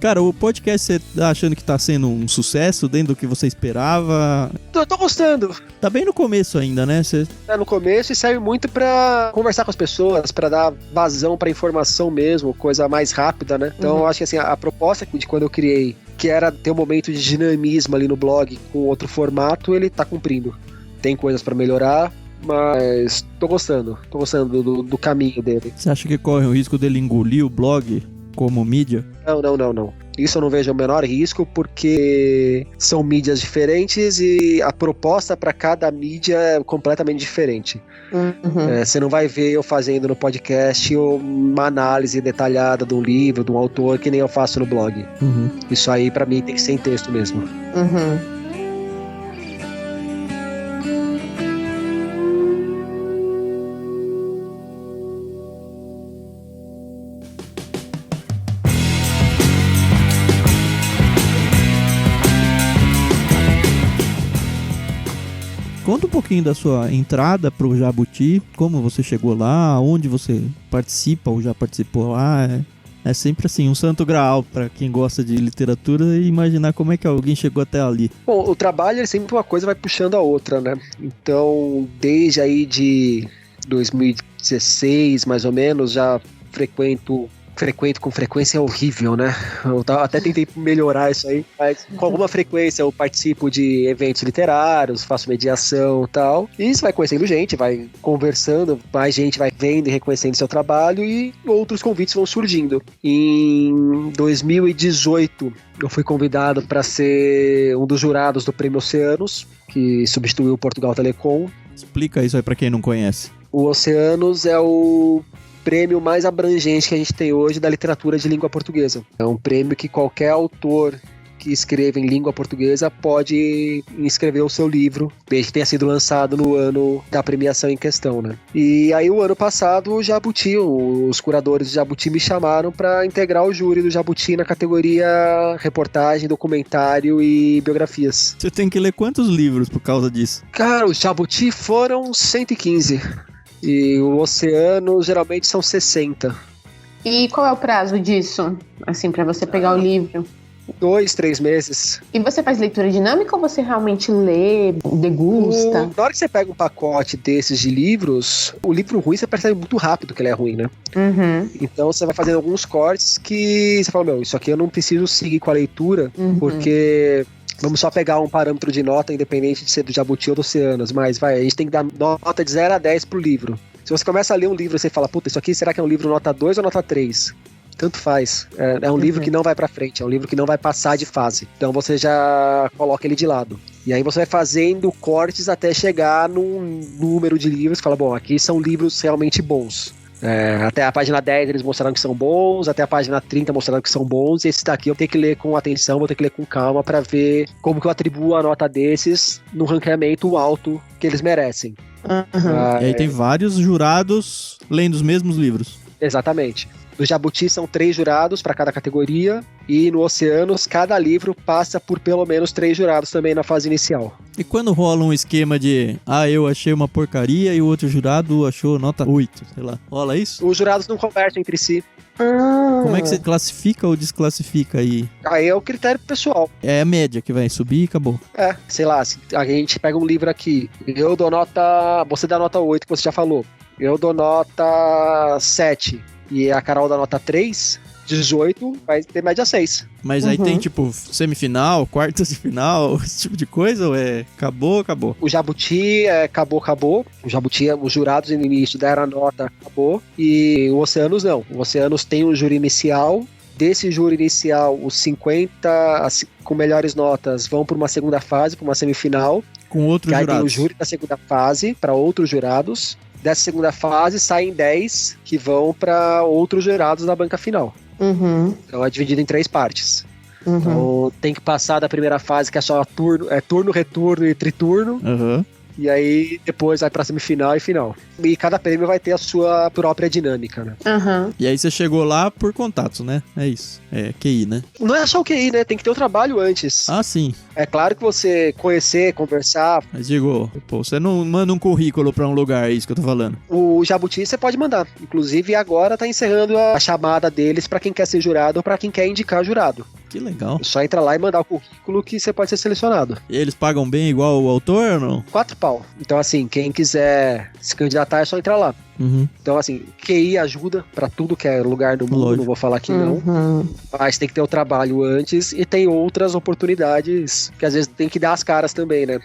Cara, o podcast, você tá achando que tá sendo um sucesso dentro do que você esperava? Tô gostando. Tá bem no começo ainda, né? Tá no começo e serve muito pra conversar com as pessoas, pra dar vazão pra informação mesmo, coisa mais rápida, né? Então eu acho que assim, a proposta de quando eu criei, que era ter um momento de dinamismo ali no blog com outro formato, ele tá cumprindo. Tem coisas pra melhorar, mas tô gostando do caminho dele. Você acha que corre o risco dele engolir o blog como mídia? Não. Isso eu não vejo o menor risco, porque são mídias diferentes e a proposta para cada mídia é completamente diferente. Você não vai ver eu fazendo no podcast uma análise detalhada de um livro, de um autor, que nem eu faço no blog. Isso aí para mim tem que ser em texto mesmo. Conta um pouquinho da sua entrada pro Jabuti, como você chegou lá, onde você participa ou já participou lá. É sempre assim, um santo graal para quem gosta de literatura e imaginar como é que alguém chegou até ali. Bom, o trabalho é sempre uma coisa vai puxando a outra, né? Então, desde aí de 2016, mais ou menos, já frequento com frequência é horrível, né? Eu até tentei melhorar isso aí, mas com alguma frequência eu participo de eventos literários, faço mediação e tal, e você vai conhecendo gente, vai conversando, mais gente vai vendo e reconhecendo seu trabalho e outros convites vão surgindo. Em 2018 eu fui convidado para ser um dos jurados do Prêmio Oceanos, que substituiu o Portugal Telecom. Explica isso aí para quem não conhece. O Oceanos é o prêmio mais abrangente que a gente tem hoje da literatura de língua portuguesa. É um prêmio que qualquer autor que escreva em língua portuguesa pode inscrever o seu livro, desde que tenha sido lançado no ano da premiação em questão, né? E aí, o ano passado, o Jabuti, os curadores do Jabuti me chamaram para integrar o júri do Jabuti na categoria reportagem, documentário e biografias. Você tem que ler quantos livros por causa disso? Cara, o Jabuti foram 115. E o Oceano geralmente são 60. E qual é o prazo disso? Assim, pra você pegar o livro? 2-3 meses. E você faz leitura dinâmica ou você realmente lê, degusta? Na hora que você pega um pacote desses de livros, o livro ruim você percebe muito rápido que ele é ruim, né? Então você vai fazendo alguns cortes que você fala, isso aqui eu não preciso seguir com a leitura, porque vamos só pegar um parâmetro de nota, independente de ser do Jabuti ou do Oceanos, mas a gente tem que dar nota de 0 a 10 pro livro. Se você começa a ler um livro e você fala, puta, isso aqui será que é um livro nota 2 ou nota 3? Tanto faz. É um livro que não vai pra frente, é um livro que não vai passar de fase. Então você já coloca ele de lado. E aí você vai fazendo cortes até chegar num número de livros e fala, bom, aqui são livros realmente bons. Até a página 10 eles mostraram que são bons, até a página 30 mostraram que são bons, e esse daqui eu tenho que ler com atenção, vou ter que ler com calma pra ver como que eu atribuo a nota desses no ranqueamento alto que eles merecem. E aí tem vários jurados lendo os mesmos livros. Exatamente. No Jabuti são 3 jurados para cada categoria, e no Oceanos cada livro passa por pelo menos 3 jurados também na fase inicial. E quando rola um esquema de eu achei uma porcaria e o outro jurado achou nota 8, sei lá, rola isso? Os jurados não conversam entre si. Como é que você classifica ou desclassifica aí? Aí é o critério pessoal. É a média que vai subir e acabou. Sei lá, se a gente pega um livro aqui, eu dou nota, você dá nota 8, que você já falou, eu dou nota 7, e a Carol dá nota 3, 18, vai ter média 6. Mas aí tem tipo semifinal, quartas de final, esse tipo de coisa, ou acabou? O Jabuti acabou. O Jabuti, os jurados no início deram a nota, acabou. E o Oceanos não. O Oceanos tem um júri inicial. Desse júri inicial, os 50 com melhores notas vão para uma segunda fase, para uma semifinal. Com outros jurados. Aí tem o júri da segunda fase para outros jurados. Dessa segunda fase saem 10 que vão para outros jurados da banca final. Então é dividido em 3 partes. Então tem que passar da primeira fase, que é só turno, retorno e triturno. E aí depois vai pra semifinal e final. E cada prêmio vai ter a sua própria dinâmica, né? E aí você chegou lá por contatos, né? É isso. É QI, né? Não é só o QI, né? Tem que ter o trabalho antes. Ah, sim. É claro que você conhecer, conversar. Mas digo, você não manda um currículo pra um lugar, é isso que eu tô falando. O Jabuti você pode mandar. Inclusive agora tá encerrando a chamada deles pra quem quer ser jurado ou pra quem quer indicar jurado. Que legal. Só entra lá e mandar o currículo que você pode ser selecionado. E eles pagam bem igual o autor ou não? 4 pau. Então, assim, quem quiser se candidatar é só entrar lá. Uhum. Então, assim, QI ajuda pra tudo que é lugar do mundo, Lógico. não vou falar que não. Mas tem que ter o trabalho antes e tem outras oportunidades que às vezes tem que dar as caras também, né?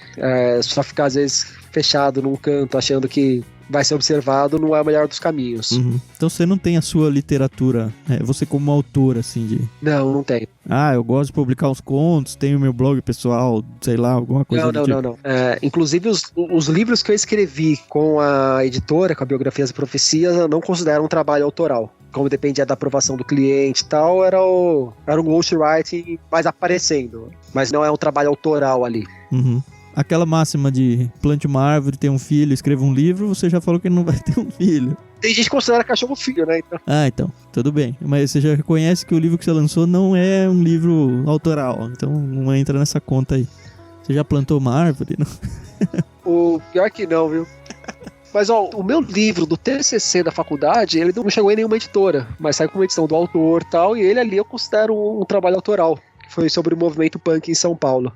Só ficar, às vezes, fechado num canto, achando que vai ser observado, não é o melhor dos caminhos. Uhum. Então você não tem a sua literatura, você como autor, assim, de... Não tenho. Eu gosto de publicar uns contos, tenho meu blog pessoal, sei lá, alguma coisa do tipo. Não. Inclusive, os livros que eu escrevi com a editora, com a Biografias e Profecias, eu não considero um trabalho autoral. Como dependia da aprovação do cliente e tal, era um ghostwriting mais aparecendo. Mas não é um trabalho autoral ali. Uhum. Aquela máxima de plante uma árvore, tenha um filho, escreva um livro, você já falou que não vai ter um filho. Tem gente que considera cachorro filho, né? Então. Então, tudo bem. Mas você já reconhece que o livro que você lançou não é um livro autoral, então não entra nessa conta aí. Você já plantou uma árvore? Não? O pior que não, viu? Mas, o meu livro do TCC da faculdade, ele não chegou em nenhuma editora, mas saiu com uma edição do autor e tal, e ele ali eu considero um trabalho autoral, que foi sobre o movimento punk em São Paulo.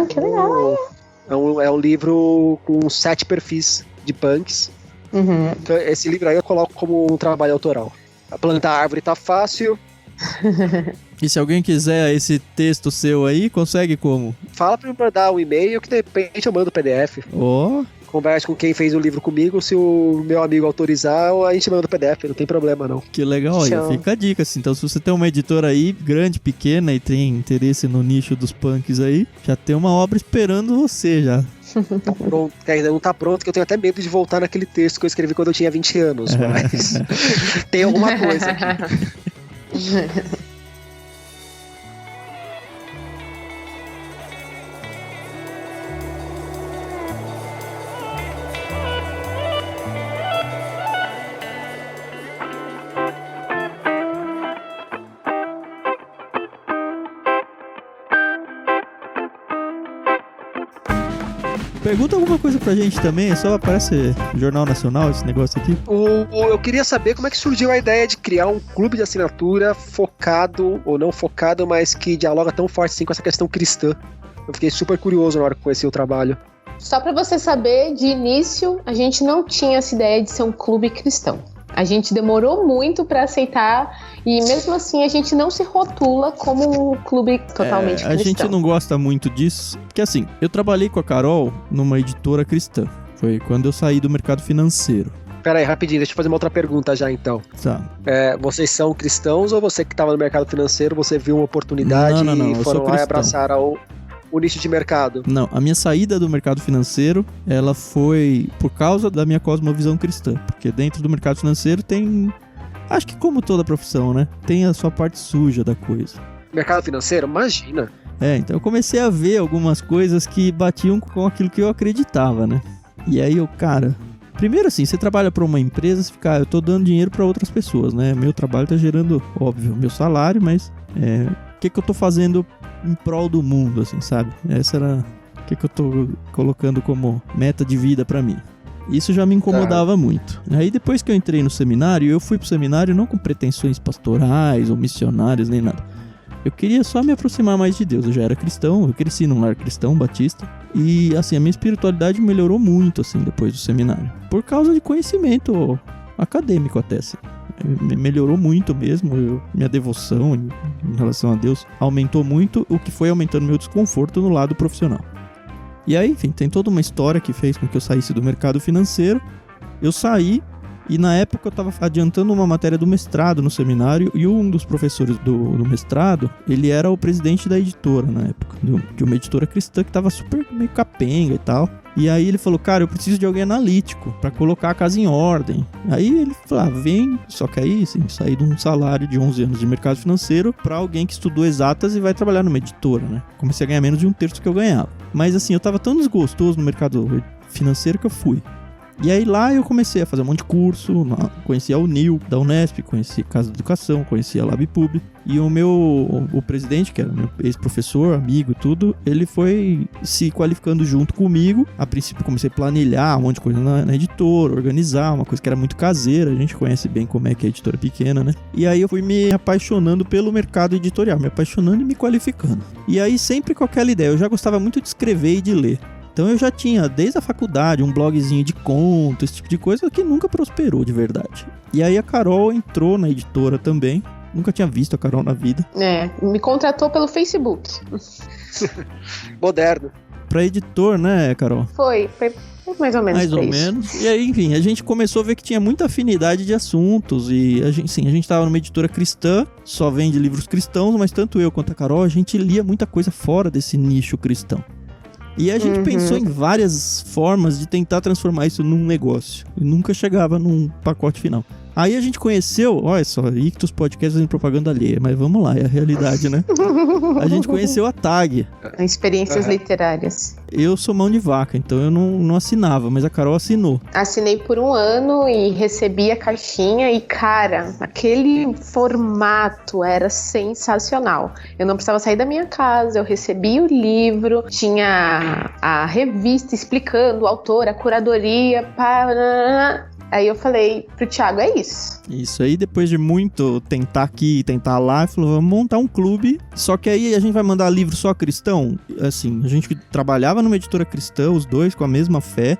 Que legal. É um livro com 7 perfis de punks. Uhum. Então, esse livro aí eu coloco como um trabalho autoral. Plantar árvore tá fácil. E se alguém quiser esse texto seu aí, consegue como? Fala pra me mandar um e-mail que de repente eu mando o PDF. Converse com quem fez o livro comigo, se o meu amigo autorizar, a gente manda o PDF, não tem problema não. Que legal, olha, fica a dica assim. Então se você tem uma editora aí, grande, pequena, e tem interesse no nicho dos punks aí, já tem uma obra esperando você já. Tá pronto, ainda não tá pronto, que eu tenho até medo de voltar naquele texto que eu escrevi quando eu tinha 20 anos, mas tem alguma coisa aqui. Pergunta alguma coisa pra gente também, só aparece Jornal Nacional esse negócio aqui. Eu queria saber como é que surgiu a ideia de criar um clube de assinatura focado, ou não focado, mas que dialoga tão forte assim com essa questão cristã. Eu fiquei super curioso na hora que conheci o trabalho. Só pra você saber, de início, a gente não tinha essa ideia de ser um clube cristão. A gente demorou muito pra aceitar e mesmo assim a gente não se rotula como um clube totalmente cristão. A gente não gosta muito disso, porque assim, eu trabalhei com a Carol numa editora cristã. Foi quando eu saí do mercado financeiro. Pera aí, rapidinho, deixa eu fazer uma outra pergunta já então. Tá. Vocês são cristãos ou você que estava no mercado financeiro, você viu uma oportunidade não, e foram lá e abraçaram o nicho de mercado? Não, a minha saída do mercado financeiro, ela foi por causa da minha cosmovisão cristã. Porque dentro do mercado financeiro tem, acho que como toda profissão, né? Tem a sua parte suja da coisa. Mercado financeiro? Imagina. Então eu comecei a ver algumas coisas que batiam com aquilo que eu acreditava, né? E aí primeiro assim, você trabalha para uma empresa, você fica, eu tô dando dinheiro para outras pessoas, né? Meu trabalho tá gerando, óbvio, meu salário, mas o que eu tô fazendo em prol do mundo, assim, sabe? Essa era o que eu tô colocando como meta de vida pra mim. Isso já me incomodava muito. Aí depois que eu entrei no seminário, eu fui pro seminário não com pretensões pastorais ou missionárias nem nada. Eu queria só me aproximar mais de Deus. Eu já era cristão, eu cresci num lar cristão, batista. E assim, a minha espiritualidade melhorou muito, assim, depois do seminário. Por causa de conhecimento acadêmico até, assim. Melhorou muito mesmo, minha devoção em relação a Deus aumentou muito, o que foi aumentando meu desconforto no lado profissional. E aí, enfim, tem toda uma história que fez com que eu saísse do mercado financeiro. Eu saí e na época eu estava adiantando uma matéria do mestrado no seminário e um dos professores do mestrado, ele era o presidente da editora na época, de uma editora cristã que estava super meio capenga e tal. E aí ele falou, cara, eu preciso de alguém analítico pra colocar a casa em ordem. Aí ele falou, vem, só que aí, assim, saí de um salário de 11 anos de mercado financeiro pra alguém que estudou exatas e vai trabalhar numa editora, né? Comecei a ganhar menos de 1/3 que eu ganhava. Mas assim, eu tava tão desgostoso no mercado financeiro que eu fui. E aí lá eu comecei a fazer um monte de curso, conheci a Unil da Unesp, conheci Casa de Educação, conheci a LabPub. E o presidente, que era meu ex-professor, amigo e tudo, ele foi se qualificando junto comigo. A princípio comecei a planilhar um monte de coisa na editora, organizar, uma coisa que era muito caseira. A gente conhece bem como é que é a editora pequena, né? E aí eu fui me apaixonando pelo mercado editorial, me apaixonando e me qualificando. E aí sempre com aquela ideia, eu já gostava muito de escrever e de ler. Então eu já tinha, desde a faculdade, um blogzinho de conto, esse tipo de coisa que nunca prosperou de verdade. E aí a Carol entrou na editora também. Nunca tinha visto a Carol na vida. Me contratou pelo Facebook. Moderno. Pra editor, né, Carol? Foi mais ou menos. Mais ou menos. E aí, enfim, a gente começou a ver que tinha muita afinidade de assuntos. E a gente tava numa editora cristã, só vende livros cristãos, mas tanto eu quanto a Carol, a gente lia muita coisa fora desse nicho cristão. E a gente pensou em várias formas de tentar transformar isso num negócio. E nunca chegava num pacote final. Aí a gente conheceu, olha só, Ictus Podcast fazendo propaganda alheia, mas vamos lá, é a realidade, né? A gente conheceu a TAG. Experiências literárias. Eu sou mão de vaca, então eu não assinava, mas a Carol assinou. Assinei por 1 ano e recebi a caixinha e, cara, aquele formato era sensacional. Eu não precisava sair da minha casa, eu recebi o livro, tinha a revista explicando o autor, a curadoria, Aí eu falei pro Thiago, é isso. Isso aí, depois de muito tentar aqui e tentar lá, falou, vamos montar um clube. Só que aí a gente vai mandar livro só cristão? Assim, a gente trabalhava numa editora cristã, os dois com a mesma fé.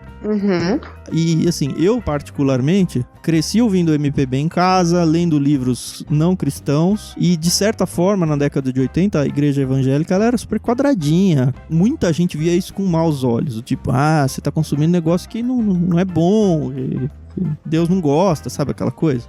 E assim, eu particularmente cresci ouvindo MPB em casa, lendo livros não cristãos. E de certa forma, na década de 80, a igreja evangélica ela era super quadradinha. Muita gente via isso com maus olhos. O tipo, você tá consumindo negócio que não é bom. Deus não gosta, sabe aquela coisa?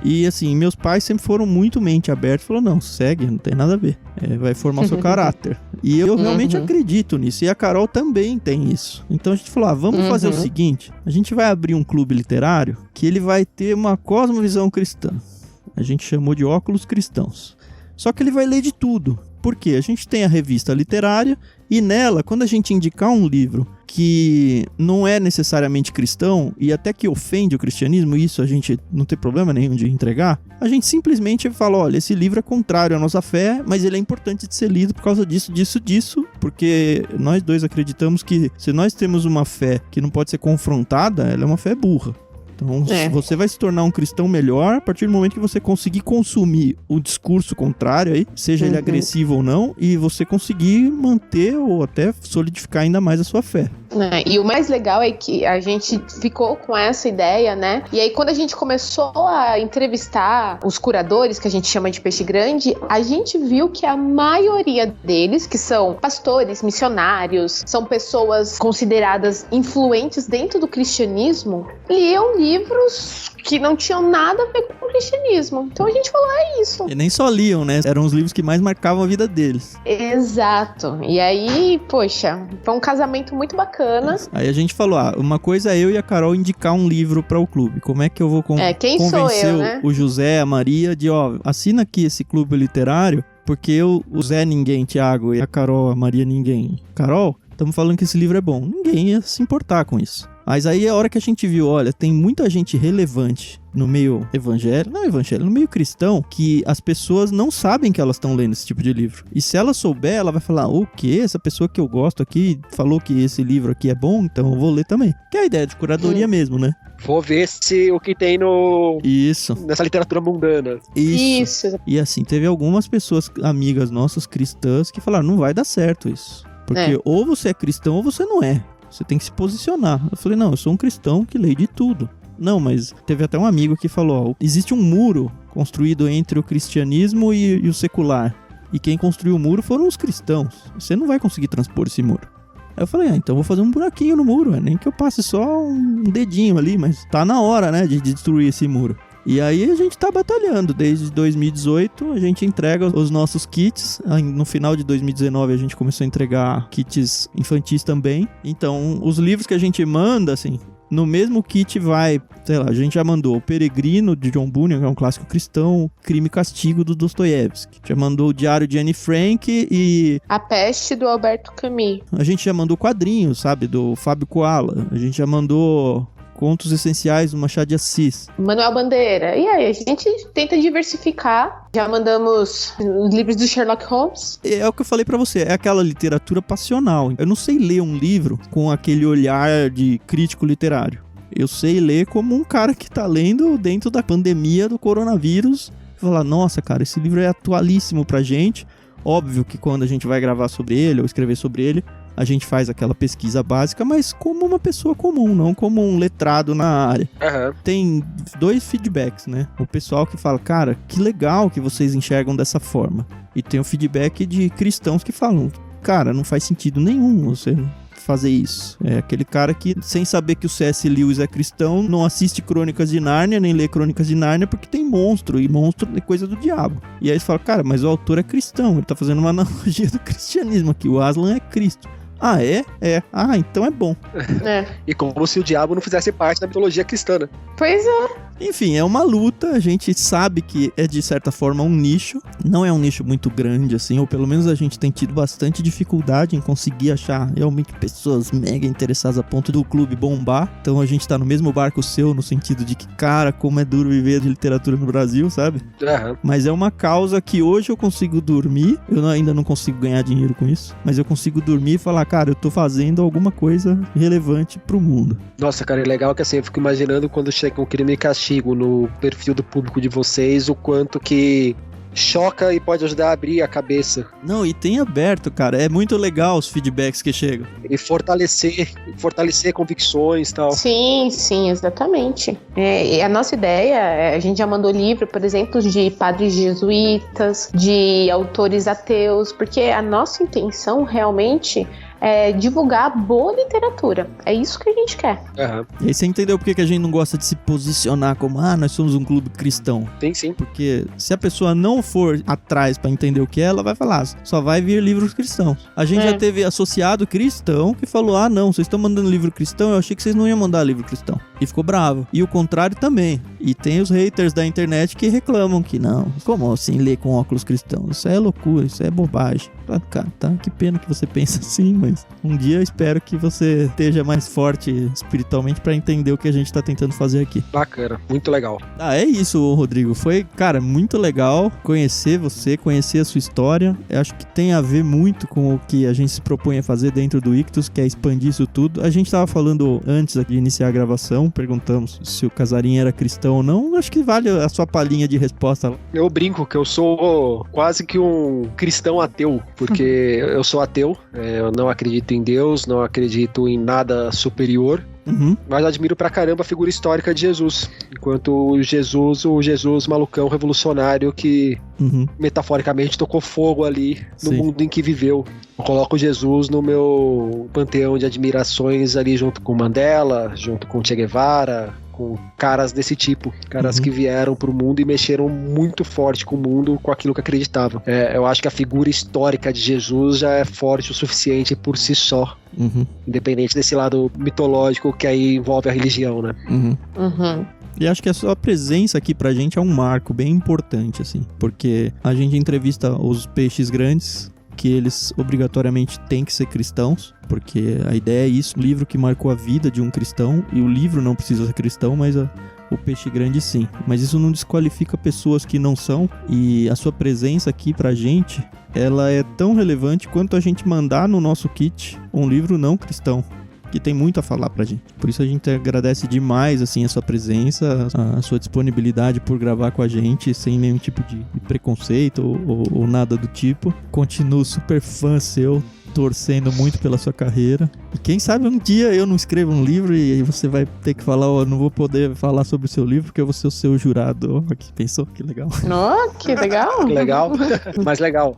E assim, meus pais sempre foram muito mente aberta. Falaram, não, segue, não tem nada a ver. Vai formar o seu caráter. E eu realmente acredito nisso. E a Carol também tem isso. Então a gente falou, vamos fazer o seguinte. A gente vai abrir um clube literário que ele vai ter uma cosmovisão cristã. A gente chamou de Óculos Cristãos. Só que ele vai ler de tudo. Por quê? A gente tem a revista literária e nela, quando a gente indicar um livro que não é necessariamente cristão e até que ofende o cristianismo, isso a gente não tem problema nenhum de entregar, a gente simplesmente fala, olha, esse livro é contrário à nossa fé, mas ele é importante de ser lido por causa disso, porque nós dois acreditamos que se nós temos uma fé que não pode ser confrontada, ela é uma fé burra. Então, você vai se tornar um cristão melhor a partir do momento que você conseguir consumir o discurso contrário aí, seja ele agressivo ou não, e você conseguir manter ou até solidificar ainda mais a sua fé. E o mais legal é que a gente ficou com essa ideia, né? E aí quando a gente começou a entrevistar os curadores, que a gente chama de peixe grande, a gente viu que a maioria deles, que são pastores, missionários, são pessoas consideradas influentes dentro do cristianismo, liam livros que não tinham nada a ver com o cristianismo. Então a gente falou, é isso. E nem só liam, né? Eram os livros que mais marcavam a vida deles. Exato. E aí, poxa, foi um casamento muito bacana. Aí a gente falou, uma coisa é eu e a Carol indicar um livro para o clube. Como é que eu vou quem convencer sou eu, né? o José, a Maria, de, assina aqui esse clube literário, porque o Zé ninguém, Thiago, e a Carol, a Maria ninguém. Carol, estamos falando que esse livro é bom. Ninguém ia se importar com isso. Mas aí a hora que a gente viu, olha, tem muita gente relevante no meio no meio cristão, que as pessoas não sabem que elas estão lendo esse tipo de livro. E se ela souber, ela vai falar, o quê? Essa pessoa que eu gosto aqui falou que esse livro aqui é bom, então eu vou ler também. Que é a ideia de curadoria mesmo, né? Vou ver o que tem nessa literatura mundana. Isso. E assim, teve algumas pessoas, amigas nossas cristãs, que falaram, não vai dar certo isso. Porque ou você é cristão ou você não é. Você tem que se posicionar. Eu falei, não, eu sou um cristão que lê de tudo. Não, mas teve até um amigo que falou, existe um muro construído entre o cristianismo e o secular. E quem construiu o muro foram os cristãos. Você não vai conseguir transpor esse muro. Aí eu falei, então eu vou fazer um buraquinho no muro. Nem que eu passe só um dedinho ali, mas tá na hora, né, de destruir esse muro. E aí a gente tá batalhando. Desde 2018 a gente entrega os nossos kits. No final de 2019 a gente começou a entregar kits infantis também. Então os livros que a gente manda, assim, no mesmo kit vai, sei lá, a gente já mandou O Peregrino, de John Bunyan, que é um clássico cristão, Crime e Castigo, do Dostoiévski. Já mandou O Diário de Anne Frank e... A Peste, do Alberto Camus. A gente já mandou quadrinhos, sabe, do Fábio Koala. A gente já mandou Contos Essenciais do Machado de Assis. Manuel Bandeira. E aí, a gente tenta diversificar. Já mandamos os livros do Sherlock Holmes. É o que eu falei pra você, é aquela literatura passional. Eu não sei ler um livro com aquele olhar de crítico literário. Eu sei ler como um cara que tá lendo dentro da pandemia do coronavírus. Falar, nossa, cara, esse livro é atualíssimo pra gente. Óbvio que quando a gente vai gravar sobre ele ou escrever sobre ele, a gente faz aquela pesquisa básica, mas como uma pessoa comum, não como um letrado na área. Aham. Tem 2 feedbacks, né? O pessoal que fala, cara, que legal que vocês enxergam dessa forma. E tem o feedback de cristãos que falam, cara, não faz sentido nenhum você fazer isso. É aquele cara que, sem saber que o C.S. Lewis é cristão, não assiste Crônicas de Nárnia, nem lê Crônicas de Nárnia, porque tem monstro, e monstro é coisa do diabo. E aí eles falam, cara, mas o autor é cristão, ele tá fazendo uma analogia do cristianismo aqui, o Aslan é Cristo. Ah, é? É. Ah, então é bom. É. E como se o diabo não fizesse parte da mitologia cristã, né? Pois é. Enfim, é uma luta, a gente sabe que é de certa forma um nicho, não é um nicho muito grande assim, ou pelo menos a gente tem tido bastante dificuldade em conseguir achar realmente pessoas mega interessadas a ponto do clube bombar, então a gente tá no mesmo barco seu, no sentido de que, cara, como é duro viver de literatura no Brasil, sabe? Aham. Mas é uma causa que hoje eu consigo dormir, ainda não consigo ganhar dinheiro com isso, mas eu consigo dormir e falar, cara, eu tô fazendo alguma coisa relevante pro mundo. Nossa, cara, é legal que assim, eu fico imaginando quando chega um crime e castigo no perfil do público de vocês, o quanto que choca e pode ajudar a abrir a cabeça. Não, e tem aberto, cara, é muito legal os feedbacks que chegam. E fortalecer convicções e tal. Sim, exatamente. E a nossa ideia, a gente já mandou livro, por exemplo, de padres jesuítas, de autores ateus, porque a nossa intenção realmente é divulgar boa literatura. É isso que a gente quer. Aham. E aí você entendeu por que a gente não gosta de se posicionar como, nós somos um clube cristão. Sim. Porque se a pessoa não for atrás pra entender o que é, ela vai falar, só vai vir livros cristãos. A gente já teve associado cristão que falou, não, vocês estão mandando livro cristão, eu achei que vocês não iam mandar livro cristão. E ficou bravo. E o contrário também. E tem os haters da internet que reclamam que não, como assim ler com óculos cristãos? Isso é loucura, isso é bobagem. Cara, tá, que pena que você pensa assim, mas um dia eu espero que você esteja mais forte espiritualmente pra entender o que a gente tá tentando fazer aqui. Bacana, muito legal. É isso, Rodrigo. Foi, cara, muito legal conhecer você, conhecer a sua história. Eu acho que tem a ver muito com o que a gente se propõe a fazer dentro do Ictus, que é expandir isso tudo. A gente tava falando antes de iniciar a gravação, perguntamos se o Casarim era cristão ou não. Acho que vale a sua palhinha de resposta. Eu brinco que eu sou quase que um cristão ateu, porque eu sou ateu, eu não acredito em Deus, não acredito em nada superior. Mas admiro pra caramba a figura histórica de Jesus. Enquanto o Jesus malucão revolucionário que metaforicamente tocou fogo ali no mundo em que viveu. Eu coloco Jesus no meu panteão de admirações ali junto com Mandela, junto com Che Guevara, com caras desse tipo, caras que vieram pro mundo e mexeram muito forte com o mundo, com aquilo que acreditavam. Eu acho que a figura histórica de Jesus já é forte o suficiente por si só, independente desse lado mitológico que aí envolve a religião, né? E acho que a sua presença aqui pra gente é um marco bem importante, assim, porque a gente entrevista os peixes grandes, que eles obrigatoriamente têm que ser cristãos, porque a ideia é isso, um livro que marcou a vida de um cristão, e o livro não precisa ser cristão, mas o peixe grande sim. Mas isso não desqualifica pessoas que não são, e a sua presença aqui pra gente, ela é tão relevante quanto a gente mandar no nosso kit um livro não cristão, que tem muito a falar pra gente. Por isso a gente agradece demais, assim, a sua presença, a sua disponibilidade por gravar com a gente, sem nenhum tipo de preconceito ou nada do tipo. Continuo super fã seu, torcendo muito pela sua carreira. E quem sabe um dia eu não escrevo um livro e você vai ter que falar, não vou poder falar sobre o seu livro porque eu vou ser o seu jurado. Que pensou? Que legal. Que legal. Legal, mas legal.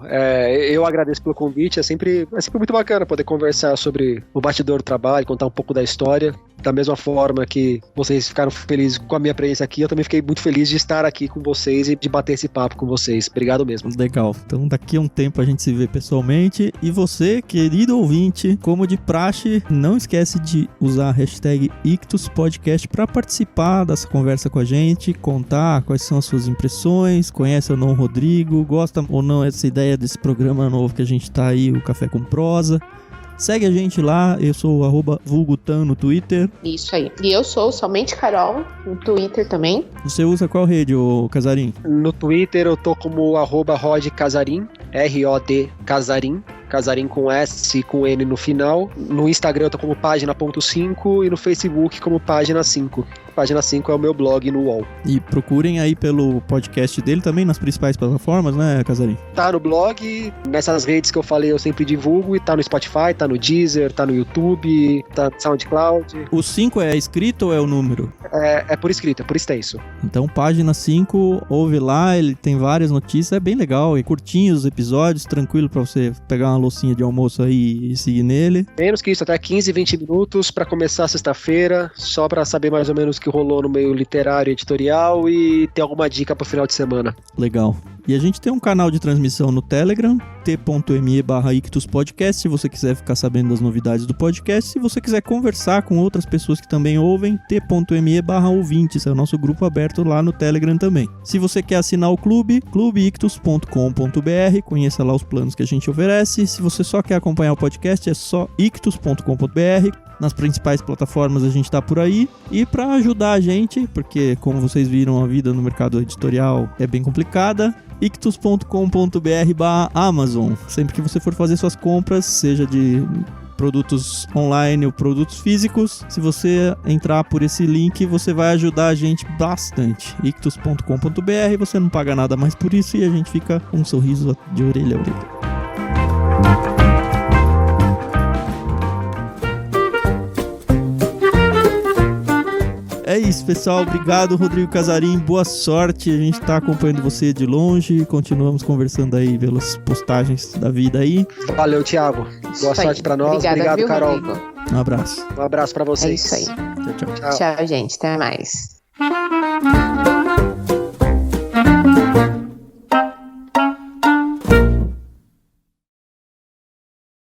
Eu agradeço pelo convite, é sempre muito bacana poder conversar sobre o bastidor do trabalho, contar um pouco da história. Da mesma forma que vocês ficaram felizes com a minha presença aqui, eu também fiquei muito feliz de estar aqui com vocês e de bater esse papo com vocês. Obrigado mesmo. Legal. Então daqui a um tempo a gente se vê pessoalmente. E você, querido ouvinte, como de praxe, não esquece de usar a hashtag IctusPodcast para participar dessa conversa com a gente, contar quais são as suas impressões, conhece ou não o Rodrigo, gosta ou não dessa ideia desse programa novo que a gente tá aí, o Café com Prosa. Segue a gente lá, eu sou o @vulgutan no Twitter. Isso aí. E eu sou somente Carol, no Twitter também. Você usa qual rede, ô Casarim? No Twitter eu tô como @rodcasarim, ROD Casarim. Casarim com S e com N no final. No Instagram eu tô como página.5 e no Facebook como página 5. Página 5 é o meu blog no UOL. E procurem aí pelo podcast dele também nas principais plataformas, né, Casarim? Tá no blog, nessas redes que eu falei eu sempre divulgo, e tá no Spotify, tá no Deezer, tá no YouTube, tá no SoundCloud. O 5 é escrito ou é o número? É por escrito, é por extenso. Então, página 5, ouve lá, ele tem várias notícias, é bem legal, e curtinho os episódios, tranquilo pra você pegar uma loucinha de almoço aí e seguir nele. Menos que isso, até 15, 20 minutos pra começar a sexta-feira, só pra saber mais ou menos o que rolou no meio literário e editorial e ter alguma dica pro final de semana. Legal. E a gente tem um canal de transmissão no Telegram, t.me/ictuspodcast, se você quiser ficar sabendo das novidades do podcast. Se você quiser conversar com outras pessoas que também ouvem, t.me/ouvintes, é o nosso grupo aberto lá no Telegram também. Se você quer assinar o clube, clubeictus.com.br, conheça lá os planos que a gente oferece. Se você só quer acompanhar o podcast, é só ictus.com.br. Nas principais plataformas a gente tá por aí. E para ajudar a gente, porque como vocês viram, a vida no mercado editorial é bem complicada, ictus.com.br/Amazon. Sempre que você for fazer suas compras, seja de produtos online ou produtos físicos, se você entrar por esse link, você vai ajudar a gente bastante. ictus.com.br, você não paga nada mais por isso e a gente fica com um sorriso de orelha a orelha. É isso, pessoal. Obrigado, Rodrigo Casarim. Boa sorte. A gente tá acompanhando você de longe. Continuamos conversando aí pelas postagens da vida aí. Valeu, Thiago. Boa sorte pra nós. Obrigado, viu, Carol. Rodrigo? Um abraço. Um abraço pra vocês. É isso aí. Tchau, tchau. Tchau, gente. Até mais.